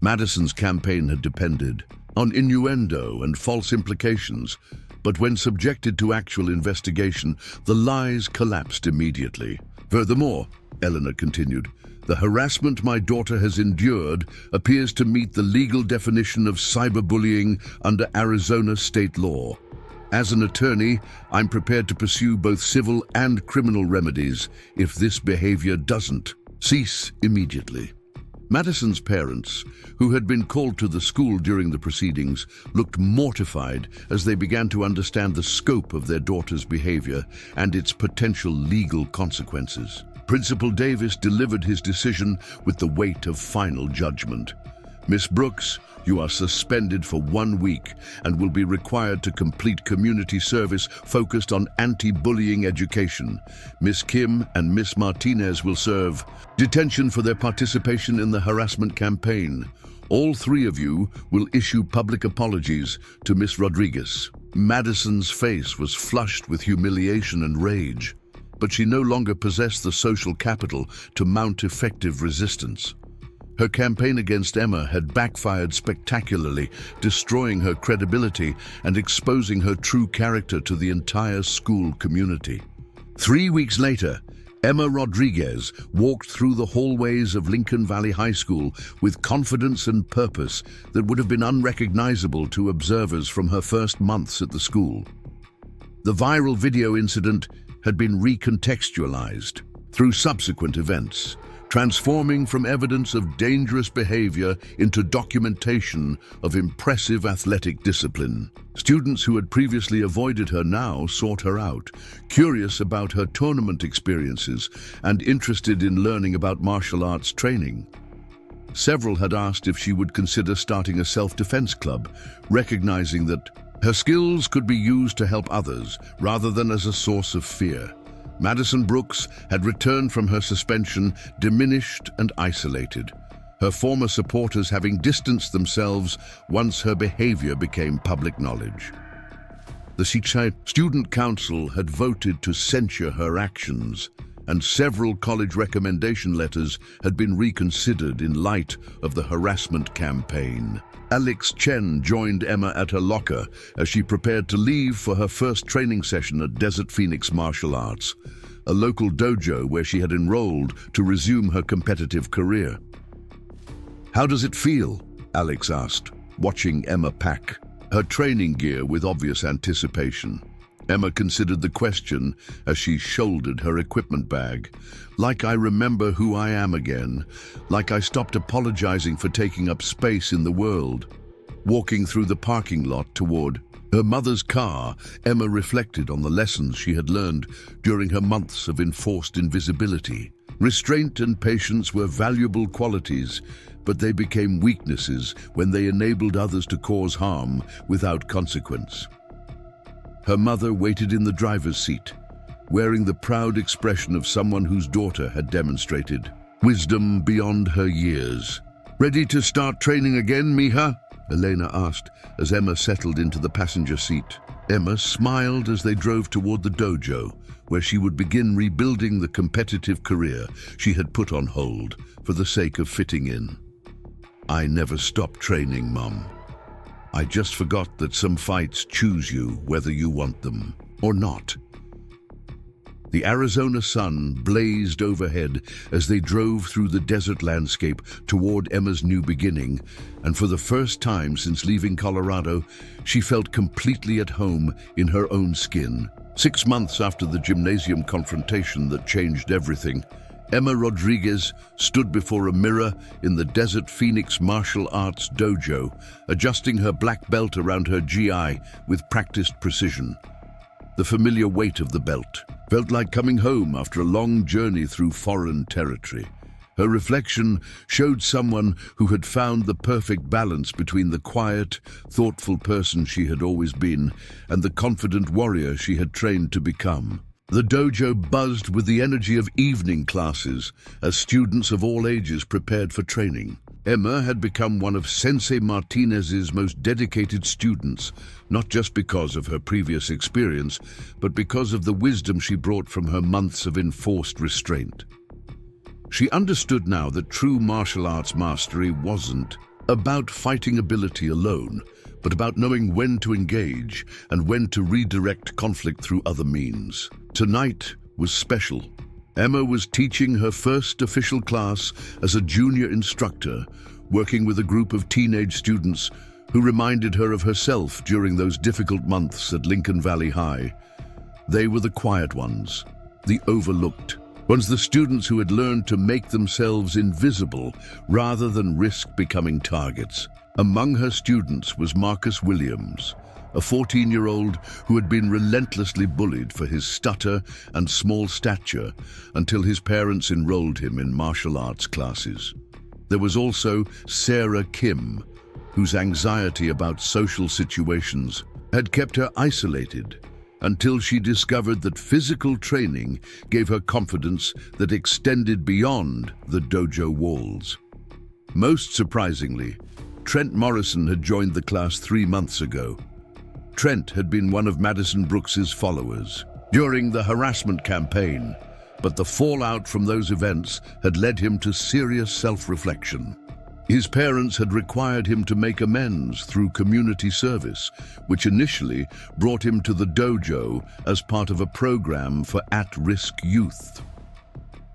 Madison's campaign had depended on innuendo and false implications, but when subjected to actual investigation, the lies collapsed immediately. "Furthermore," Eleanor continued, "the harassment my daughter has endured appears to meet the legal definition of cyberbullying under Arizona state law. As an attorney, I'm prepared to pursue both civil and criminal remedies if this behavior doesn't cease immediately." Madison's parents, who had been called to the school during the proceedings, looked mortified as they began to understand the scope of their daughter's behavior and its potential legal consequences. Principal Davis delivered his decision with the weight of final judgment. "Miss Brooks, you are suspended for 1 week and will be required to complete community service focused on anti-bullying education. Miss Kim and Miss Martinez will serve detention for their participation in the harassment campaign. All 3 of you will issue public apologies to Miss Rodriguez." Madison's face was flushed with humiliation and rage, but she no longer possessed the social capital to mount effective resistance. Her campaign against Emma had backfired spectacularly, destroying her credibility and exposing her true character to the entire school community. 3 weeks later, Emma Rodriguez walked through the hallways of Lincoln Valley High School with confidence and purpose that would have been unrecognizable to observers from her first months at the school. The viral video incident had been recontextualized through subsequent events, transforming from evidence of dangerous behavior into documentation of impressive athletic discipline. Students who had previously avoided her now sought her out, curious about her tournament experiences and interested in learning about martial arts training. Several had asked if she would consider starting a self-defense club, recognizing that her skills could be used to help others rather than as a source of fear. Madison Brooks had returned from her suspension diminished and isolated, her former supporters having distanced themselves once her behavior became public knowledge. The Student Council had voted to censure her actions, and several college recommendation letters had been reconsidered in light of the harassment campaign. Alex Chen joined Emma at her locker as she prepared to leave for her first training session at Desert Phoenix Martial Arts, a local dojo where she had enrolled to resume her competitive career. "How does it feel?" Alex asked, watching Emma pack her training gear with obvious anticipation. Emma considered the question as she shouldered her equipment bag. "Like I remember who I am again, like I stopped apologizing for taking up space in the world." Walking through the parking lot toward her mother's car, Emma reflected on the lessons she had learned during her months of enforced invisibility. Restraint and patience were valuable qualities, but they became weaknesses when they enabled others to cause harm without consequence. Her mother waited in the driver's seat, wearing the proud expression of someone whose daughter had demonstrated wisdom beyond her years. "Ready to start training again, Mija?" Elena asked as Emma settled into the passenger seat. Emma smiled as they drove toward the dojo, where she would begin rebuilding the competitive career she had put on hold for the sake of fitting in. "I never stopped training, Mom. I just forgot that some fights choose you whether you want them or not. The Arizona sun blazed overhead as they drove through the desert landscape toward Emma's new beginning, and for the first time since leaving Colorado, she felt completely at home in her own skin. 6 months after the gymnasium confrontation that changed everything, Emma Rodriguez stood before a mirror in the Desert Phoenix Martial Arts Dojo, adjusting her black belt around her GI with practiced precision. The familiar weight of the belt felt like coming home after a long journey through foreign territory. Her reflection showed someone who had found the perfect balance between the quiet, thoughtful person she had always been and the confident warrior she had trained to become. The dojo buzzed with the energy of evening classes as students of all ages prepared for training. Emma had become one of Sensei Martinez's most dedicated students, not just because of her previous experience, but because of the wisdom she brought from her months of enforced restraint. She understood now that true martial arts mastery wasn't about fighting ability alone, but about knowing when to engage and when to redirect conflict through other means. Tonight was special. Emma was teaching her first official class as a junior instructor, working with a group of teenage students who reminded her of herself during those difficult months at Lincoln Valley High. They were the quiet ones, the overlooked ones, the students who had learned to make themselves invisible rather than risk becoming targets. Among her students was Marcus Williams, a 14-year-old who had been relentlessly bullied for his stutter and small stature until his parents enrolled him in martial arts classes. There was also Sarah Kim, whose anxiety about social situations had kept her isolated until she discovered that physical training gave her confidence that extended beyond the dojo walls. Most surprisingly, Trent Morrison had joined the class 3 months ago. Trent had been one of Madison Brooks's followers during the harassment campaign, but the fallout from those events had led him to serious self-reflection. His parents had required him to make amends through community service, which initially brought him to the dojo as part of a program for at-risk youth.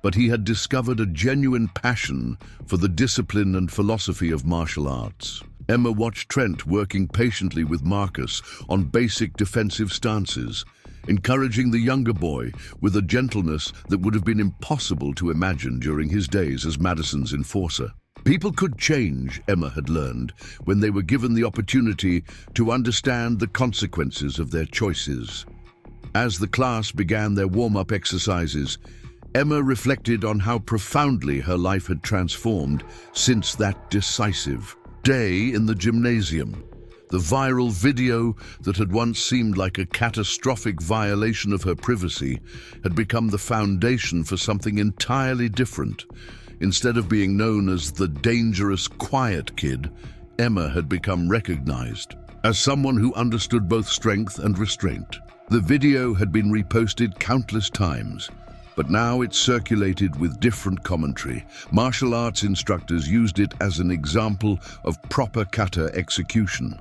But he had discovered a genuine passion for the discipline and philosophy of martial arts. Emma watched Trent working patiently with Marcus on basic defensive stances, encouraging the younger boy with a gentleness that would have been impossible to imagine during his days as Madison's enforcer. People could change, Emma had learned, when they were given the opportunity to understand the consequences of their choices. As the class began their warm-up exercises, Emma reflected on how profoundly her life had transformed since that decisive day in the gymnasium. The viral video that had once seemed like a catastrophic violation of her privacy had become the foundation for something entirely different. Instead of being known as the dangerous, quiet kid, Emma had become recognized as someone who understood both strength and restraint. The video had been reposted countless times, but now it circulated with different commentary. Martial arts instructors used it as an example of proper kata execution.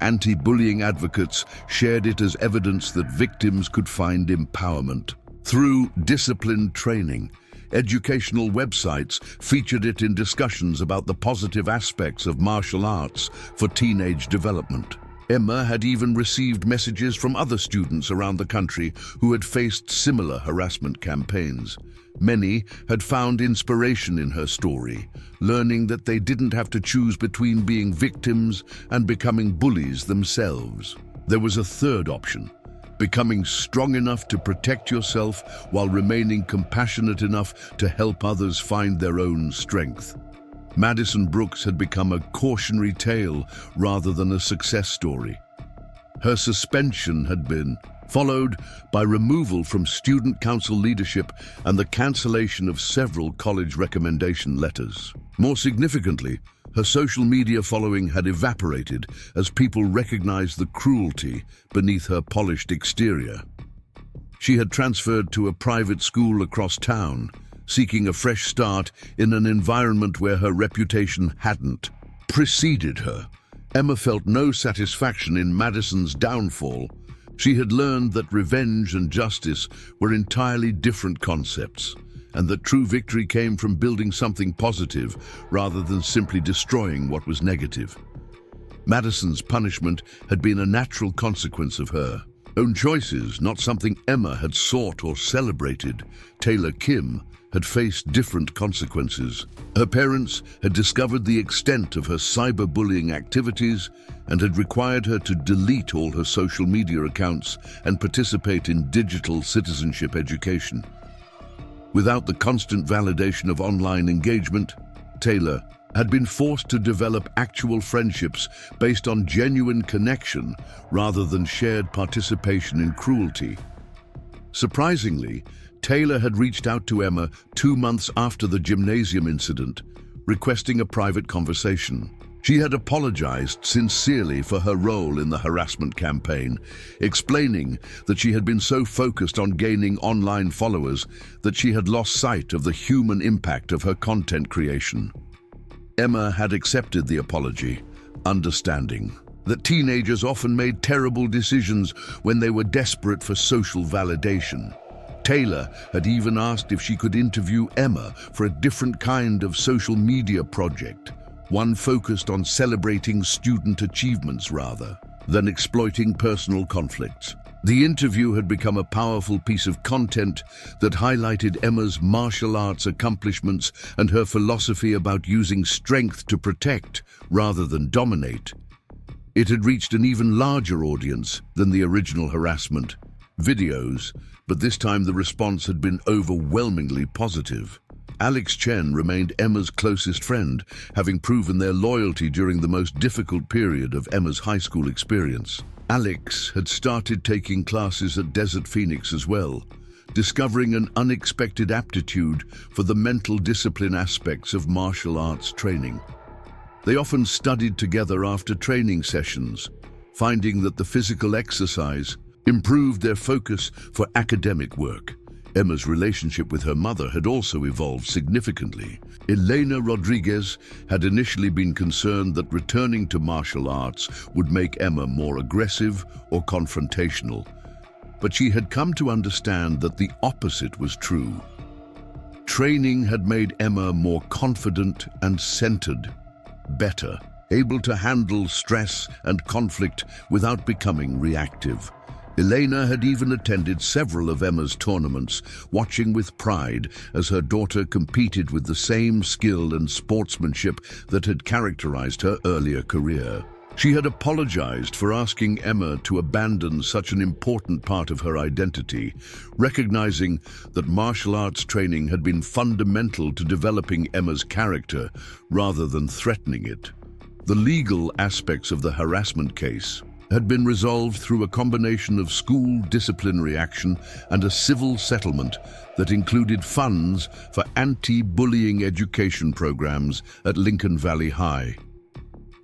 Anti-bullying advocates shared it as evidence that victims could find empowerment through disciplined training. Educational websites featured it in discussions about the positive aspects of martial arts for teenage development. Emma had even received messages from other students around the country who had faced similar harassment campaigns. Many had found inspiration in her story, learning that they didn't have to choose between being victims and becoming bullies themselves. There was a third option: becoming strong enough to protect yourself while remaining compassionate enough to help others find their own strength. Madison Brooks had become a cautionary tale rather than a success story. Her suspension had been followed by removal from student council leadership and the cancellation of several college recommendation letters. More significantly, her social media following had evaporated as people recognized the cruelty beneath her polished exterior. She had transferred to a private school across town, seeking a fresh start in an environment where her reputation hadn't preceded her. Emma felt no satisfaction in Madison's downfall, She had learned that revenge and justice were entirely different concepts, and that true victory came from building something positive rather than simply destroying what was negative. Madison's punishment had been a natural consequence of her own choices, not something Emma had sought or celebrated. Taylor Kim had faced different consequences. Her parents had discovered the extent of her cyberbullying activities and had required her to delete all her social media accounts and participate in digital citizenship education. Without the constant validation of online engagement, Taylor had been forced to develop actual friendships based on genuine connection rather than shared participation in cruelty. Surprisingly, Taylor had reached out to Emma 2 months after the gymnasium incident, requesting a private conversation. She had apologized sincerely for her role in the harassment campaign, explaining that she had been so focused on gaining online followers that she had lost sight of the human impact of her content creation. Emma had accepted the apology, understanding that teenagers often made terrible decisions when they were desperate for social validation. Taylor had even asked if she could interview Emma for a different kind of social media project, one focused on celebrating student achievements rather than exploiting personal conflicts. The interview had become a powerful piece of content that highlighted Emma's martial arts accomplishments and her philosophy about using strength to protect rather than dominate. It had reached an even larger audience than the original harassment videos, but this time the response had been overwhelmingly positive. Alex Chen remained Emma's closest friend, having proven their loyalty during the most difficult period of Emma's high school experience. Alex had started taking classes at Desert Phoenix as well, discovering an unexpected aptitude for the mental discipline aspects of martial arts training. They often studied together after training sessions, finding that the physical exercise improved their focus for academic work. Emma's relationship with her mother had also evolved significantly. Elena Rodriguez had initially been concerned that returning to martial arts would make Emma more aggressive or confrontational, but she had come to understand that the opposite was true. Training had made Emma more confident and centered, better, able to handle stress and conflict without becoming reactive. Elena had even attended several of Emma's tournaments, watching with pride as her daughter competed with the same skill and sportsmanship that had characterized her earlier career. She had apologized for asking Emma to abandon such an important part of her identity, recognizing that martial arts training had been fundamental to developing Emma's character rather than threatening it. The legal aspects of the harassment case had been resolved through a combination of school disciplinary action and a civil settlement that included funds for anti-bullying education programs at Lincoln Valley High.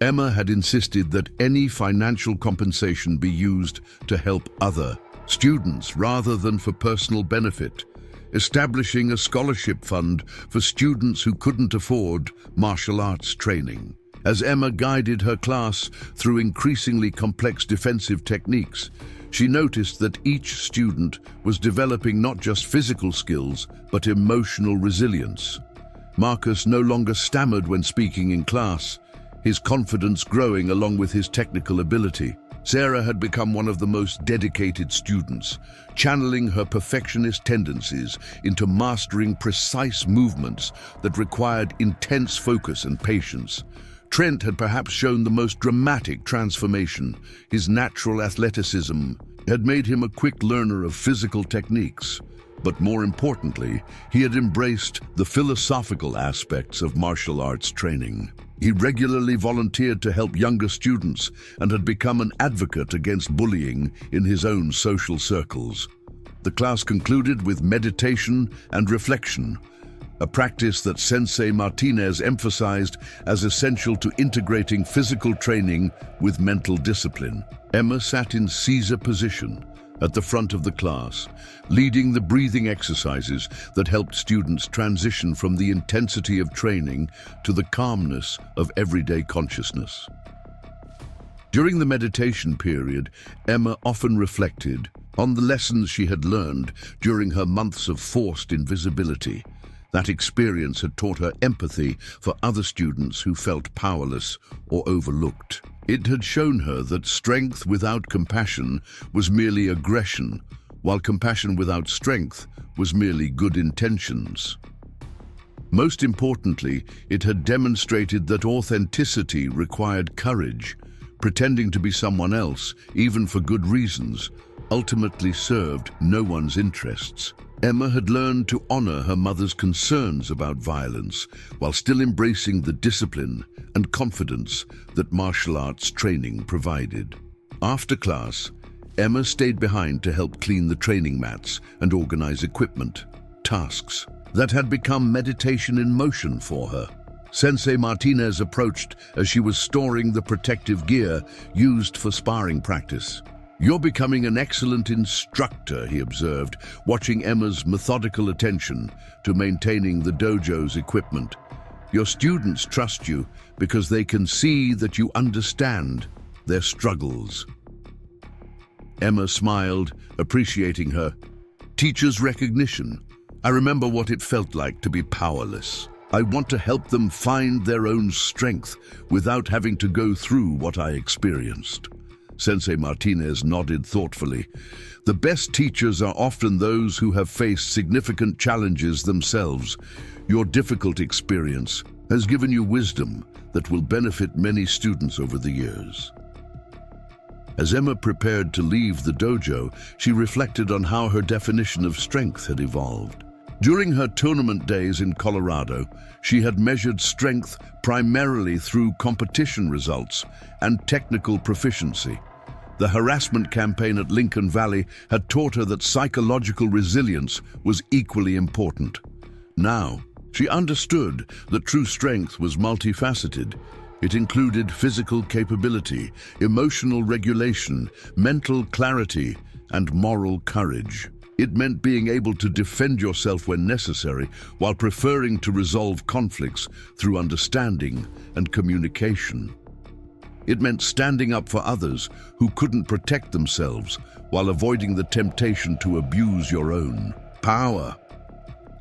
Emma had insisted that any financial compensation be used to help other students rather than for personal benefit, establishing a scholarship fund for students who couldn't afford martial arts training. As Emma guided her class through increasingly complex defensive techniques, she noticed that each student was developing not just physical skills, but emotional resilience. Marcus no longer stammered when speaking in class, his confidence growing along with his technical ability. Sarah had become one of the most dedicated students, channeling her perfectionist tendencies into mastering precise movements that required intense focus and patience. Trent had perhaps shown the most dramatic transformation. His natural athleticism had made him a quick learner of physical techniques, but more importantly, he had embraced the philosophical aspects of martial arts training. He regularly volunteered to help younger students and had become an advocate against bullying in his own social circles. The class concluded with meditation and reflection, a practice that Sensei Martinez emphasized as essential to integrating physical training with mental discipline. Emma sat in Caesar position at the front of the class, leading the breathing exercises that helped students transition from the intensity of training to the calmness of everyday consciousness. During the meditation period, Emma often reflected on the lessons she had learned during her months of forced invisibility. That experience had taught her empathy for other students who felt powerless or overlooked. It had shown her that strength without compassion was merely aggression, while compassion without strength was merely good intentions. Most importantly, it had demonstrated that authenticity required courage. Pretending to be someone else, even for good reasons, ultimately served no one's interests. Emma had learned to honor her mother's concerns about violence while still embracing the discipline and confidence that martial arts training provided. After class, Emma stayed behind to help clean the training mats and organize equipment, tasks that had become meditation in motion for her. Sensei Martinez approached as she was storing the protective gear used for sparring practice. "You're becoming an excellent instructor," he observed, watching Emma's methodical attention to maintaining the dojo's equipment. "Your students trust you because they can see that you understand their struggles." Emma smiled, appreciating her teacher's recognition. "I remember what it felt like to be powerless. I want to help them find their own strength without having to go through what I experienced." Sensei Martinez nodded thoughtfully. "The best teachers are often those who have faced significant challenges themselves. Your difficult experience has given you wisdom that will benefit many students over the years." As Emma prepared to leave the dojo, she reflected on how her definition of strength had evolved. During her tournament days in Colorado, she had measured strength primarily through competition results and technical proficiency. The harassment campaign at Lincoln Valley had taught her that psychological resilience was equally important. Now, she understood that true strength was multifaceted. It included physical capability, emotional regulation, mental clarity, and moral courage. It meant being able to defend yourself when necessary, while preferring to resolve conflicts through understanding and communication. It meant standing up for others who couldn't protect themselves, while avoiding the temptation to abuse your own power.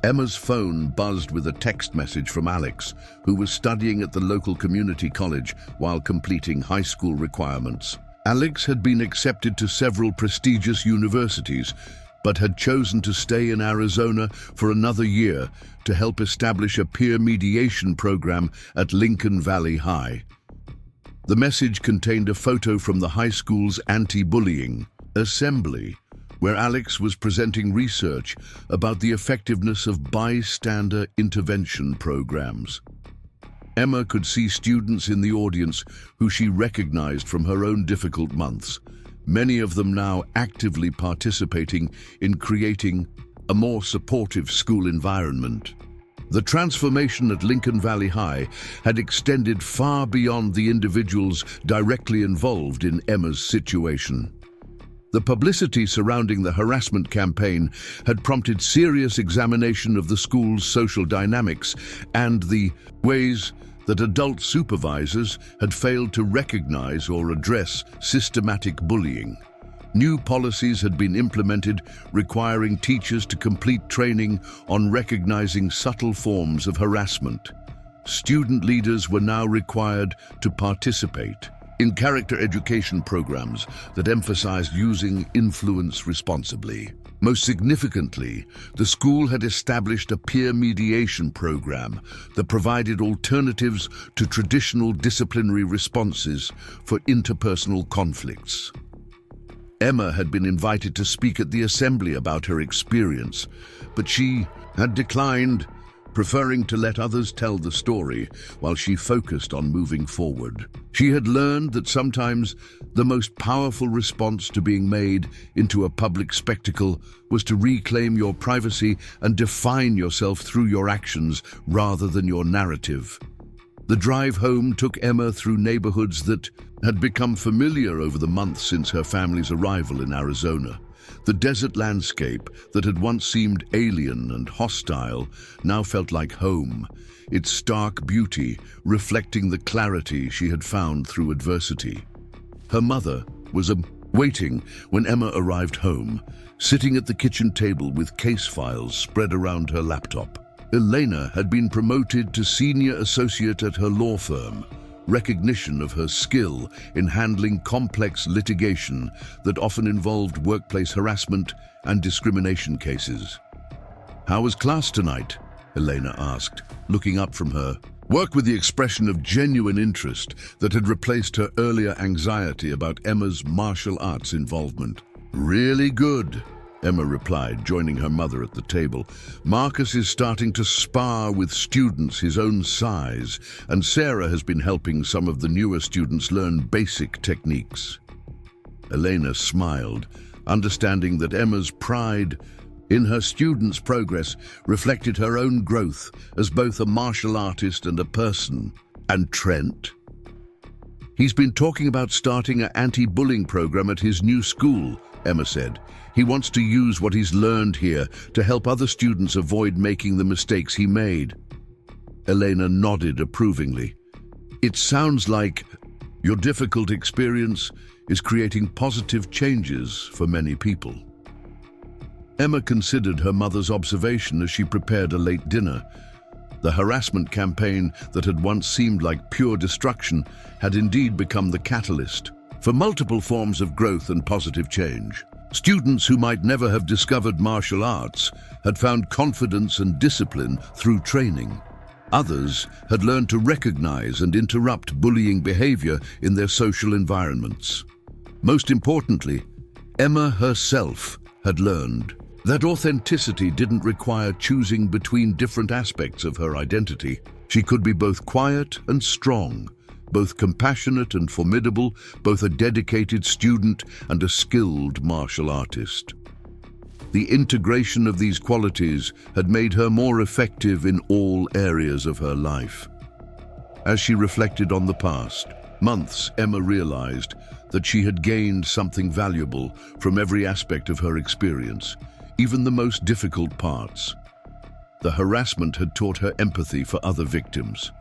Emma's phone buzzed with a text message from Alex, who was studying at the local community college while completing high school requirements. Alex had been accepted to several prestigious universities, but had chosen to stay in Arizona for another year to help establish a peer mediation program at Lincoln Valley High. The message contained a photo from the high school's anti-bullying assembly, where Alex was presenting research about the effectiveness of bystander intervention programs. Emma could see students in the audience who she recognized from her own difficult months, many of them now actively participating in creating a more supportive school environment. The transformation at Lincoln Valley High had extended far beyond the individuals directly involved in Emma's situation. The publicity surrounding the harassment campaign had prompted serious examination of the school's social dynamics and the ways that adult supervisors had failed to recognize or address systematic bullying. New policies had been implemented requiring teachers to complete training on recognizing subtle forms of harassment. Student leaders were now required to participate in character education programs that emphasized using influence responsibly. Most significantly, the school had established a peer mediation program that provided alternatives to traditional disciplinary responses for interpersonal conflicts. Emma had been invited to speak at the assembly about her experience, but she had declined, preferring to let others tell the story while she focused on moving forward. She had learned that sometimes the most powerful response to being made into a public spectacle was to reclaim your privacy and define yourself through your actions rather than your narrative. The drive home took Emma through neighborhoods that had become familiar over the months since her family's arrival in Arizona. The desert landscape that had once seemed alien and hostile now felt like home, its stark beauty reflecting the clarity she had found through adversity. Her mother was waiting when Emma arrived home, sitting at the kitchen table with case files spread around her laptop. Elena had been promoted to senior associate at her law firm, recognition of her skill in handling complex litigation that often involved workplace harassment and discrimination cases. "How was class tonight?" Elena asked, looking up from her work with the expression of genuine interest that had replaced her earlier anxiety about Emma's martial arts involvement. "Really good," Emma replied, joining her mother at the table. "Marcus is starting to spar with students his own size, and Sarah has been helping some of the newer students learn basic techniques." Elena smiled, understanding that Emma's pride in her students' progress reflected her own growth as both a martial artist and a person. "And Trent? He's been talking about starting an anti-bullying program at his new school," Emma said. "He wants to use what he's learned here to help other students avoid making the mistakes he made." Elena nodded approvingly. "It sounds like your difficult experience is creating positive changes for many people." Emma considered her mother's observation as she prepared a late dinner. The harassment campaign that had once seemed like pure destruction had indeed become the catalyst for multiple forms of growth and positive change. Students who might never have discovered martial arts had found confidence and discipline through training. Others had learned to recognize and interrupt bullying behavior in their social environments. Most importantly, Emma herself had learned that authenticity didn't require choosing between different aspects of her identity. She could be both quiet and strong, both compassionate and formidable, both a dedicated student and a skilled martial artist. The integration of these qualities had made her more effective in all areas of her life. As she reflected on the past months, Emma realized that she had gained something valuable from every aspect of her experience, even the most difficult parts. The harassment had taught her empathy for other victims.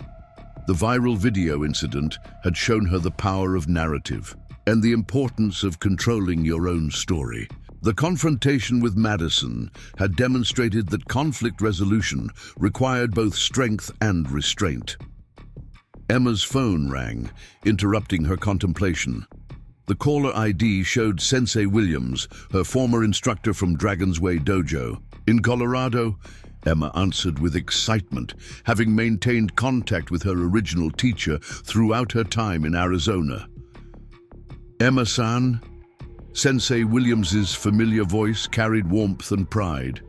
The viral video incident had shown her the power of narrative and the importance of controlling your own story. The confrontation with Madison had demonstrated that conflict resolution required both strength and restraint. Emma's phone rang, interrupting her contemplation. The caller ID showed Sensei Williams, her former instructor from Dragon's Way Dojo. In Colorado, Emma answered with excitement, having maintained contact with her original teacher throughout her time in Arizona. "Emma-san?" Sensei Williams's familiar voice carried warmth and pride.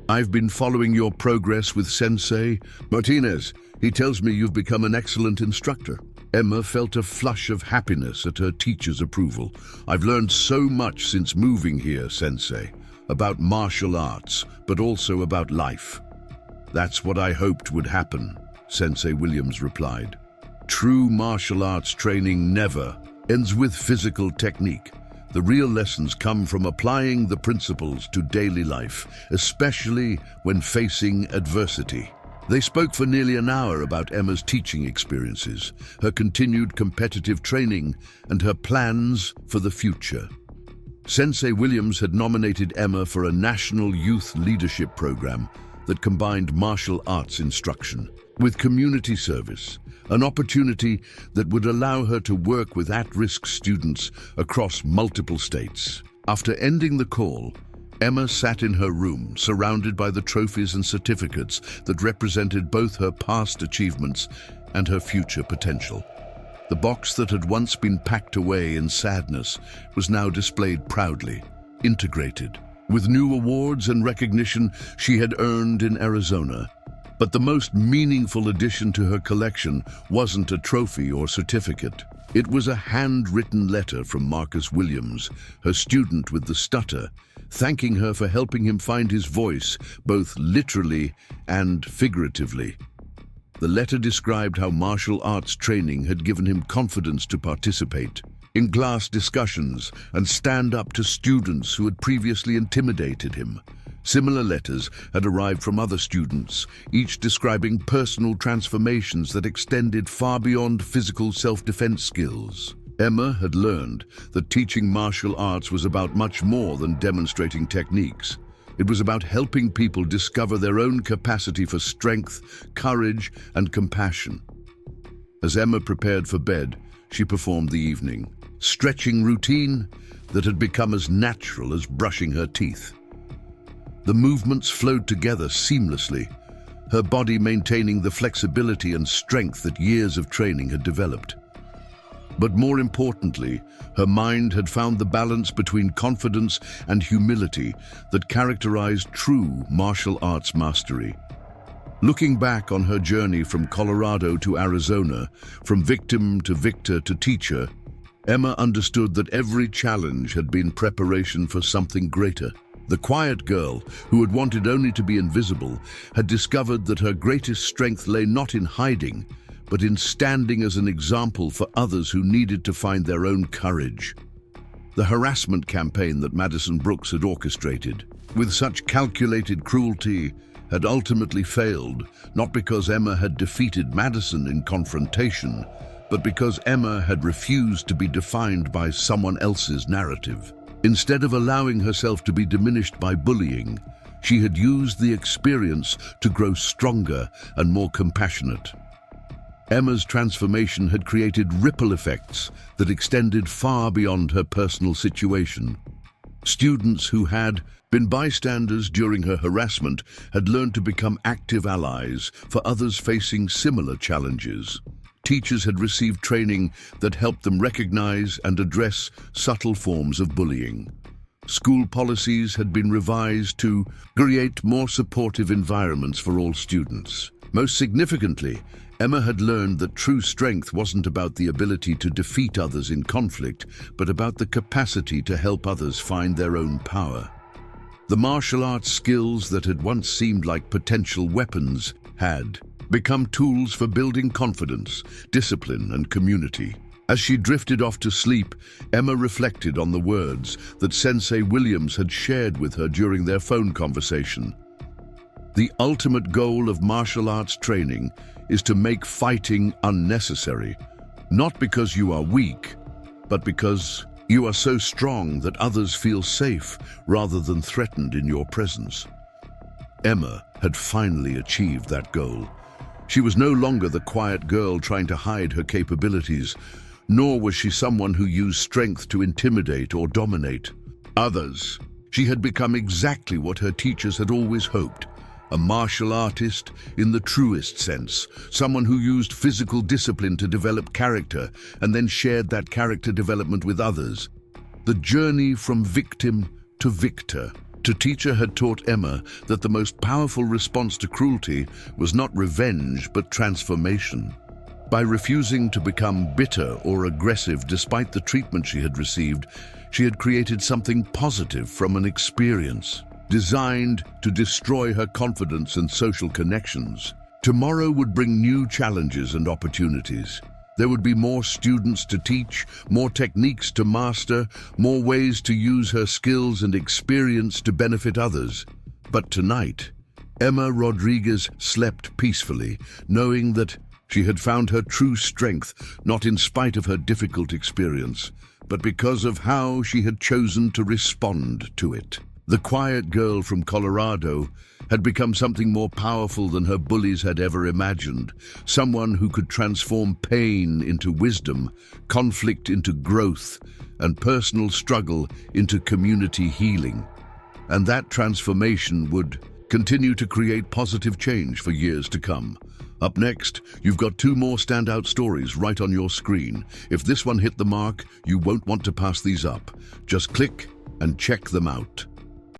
"I've been following your progress with Sensei Martinez. He tells me you've become an excellent instructor." Emma felt a flush of happiness at her teacher's approval. "I've learned so much since moving here, Sensei, about martial arts, but also about life." "That's what I hoped would happen," Sensei Williams replied. "True martial arts training never ends with physical technique. The real lessons come from applying the principles to daily life, especially when facing adversity." They spoke for nearly an hour about Emma's teaching experiences, her continued competitive training, and her plans for the future. Sensei Williams had nominated Emma for a national youth leadership program that combined martial arts instruction with community service, an opportunity that would allow her to work with at-risk students across multiple states. After ending the call, Emma sat in her room, surrounded by the trophies and certificates that represented both her past achievements and her future potential. The box that had once been packed away in sadness was now displayed proudly, integrated, with new awards and recognition she had earned in Arizona. But the most meaningful addition to her collection wasn't a trophy or certificate. It was a handwritten letter from Marcus Williams, her student with the stutter, thanking her for helping him find his voice, both literally and figuratively. The letter described how martial arts training had given him confidence to participate in class discussions and stand up to students who had previously intimidated him. Similar letters had arrived from other students, each describing personal transformations that extended far beyond physical self-defense skills. Emma had learned that teaching martial arts was about much more than demonstrating techniques. It was about helping people discover their own capacity for strength, courage, and compassion. As Emma prepared for bed, she performed the evening stretching routine that had become as natural as brushing her teeth. The movements flowed together seamlessly, her body maintaining the flexibility and strength that years of training had developed. But more importantly, her mind had found the balance between confidence and humility that characterized true martial arts mastery. Looking back on her journey from Colorado to Arizona, from victim to victor to teacher, Emma understood that every challenge had been preparation for something greater. The quiet girl, who had wanted only to be invisible, had discovered that her greatest strength lay not in hiding, but in standing as an example for others who needed to find their own courage. The harassment campaign that Madison Brooks had orchestrated, with such calculated cruelty, had ultimately failed, not because Emma had defeated Madison in confrontation, but because Emma had refused to be defined by someone else's narrative. Instead of allowing herself to be diminished by bullying, she had used the experience to grow stronger and more compassionate. Emma's transformation had created ripple effects that extended far beyond her personal situation. Students who had been bystanders during her harassment had learned to become active allies for others facing similar challenges. Teachers had received training that helped them recognize and address subtle forms of bullying. School policies had been revised to create more supportive environments for all students. Most significantly, Emma had learned that true strength wasn't about the ability to defeat others in conflict, but about the capacity to help others find their own power. The martial arts skills that had once seemed like potential weapons had become tools for building confidence, discipline, and community. As she drifted off to sleep, Emma reflected on the words that Sensei Williams had shared with her during their phone conversation. The ultimate goal of martial arts training is to make fighting unnecessary, not because you are weak, but because you are so strong that others feel safe rather than threatened in your presence. Emma had finally achieved that goal. She was no longer the quiet girl trying to hide her capabilities, nor was she someone who used strength to intimidate or dominate others. She had become exactly what her teachers had always hoped: a martial artist in the truest sense, someone who used physical discipline to develop character and then shared that character development with others. The journey from victim to victor to teacher had taught Emma that the most powerful response to cruelty was not revenge but transformation. By refusing to become bitter or aggressive despite the treatment she had received, she had created something positive from an experience designed to destroy her confidence and social connections. Tomorrow would bring new challenges and opportunities. There would be more students to teach, more techniques to master, more ways to use her skills and experience to benefit others. But tonight, Emma Rodriguez slept peacefully, knowing that she had found her true strength, not in spite of her difficult experience, but because of how she had chosen to respond to it. The quiet girl from Colorado had become something more powerful than her bullies had ever imagined, someone who could transform pain into wisdom, conflict into growth, and personal struggle into community healing. And that transformation would continue to create positive change for years to come. Up next, you've got two more standout stories right on your screen. If this one hit the mark, you won't want to pass these up. Just click and check them out.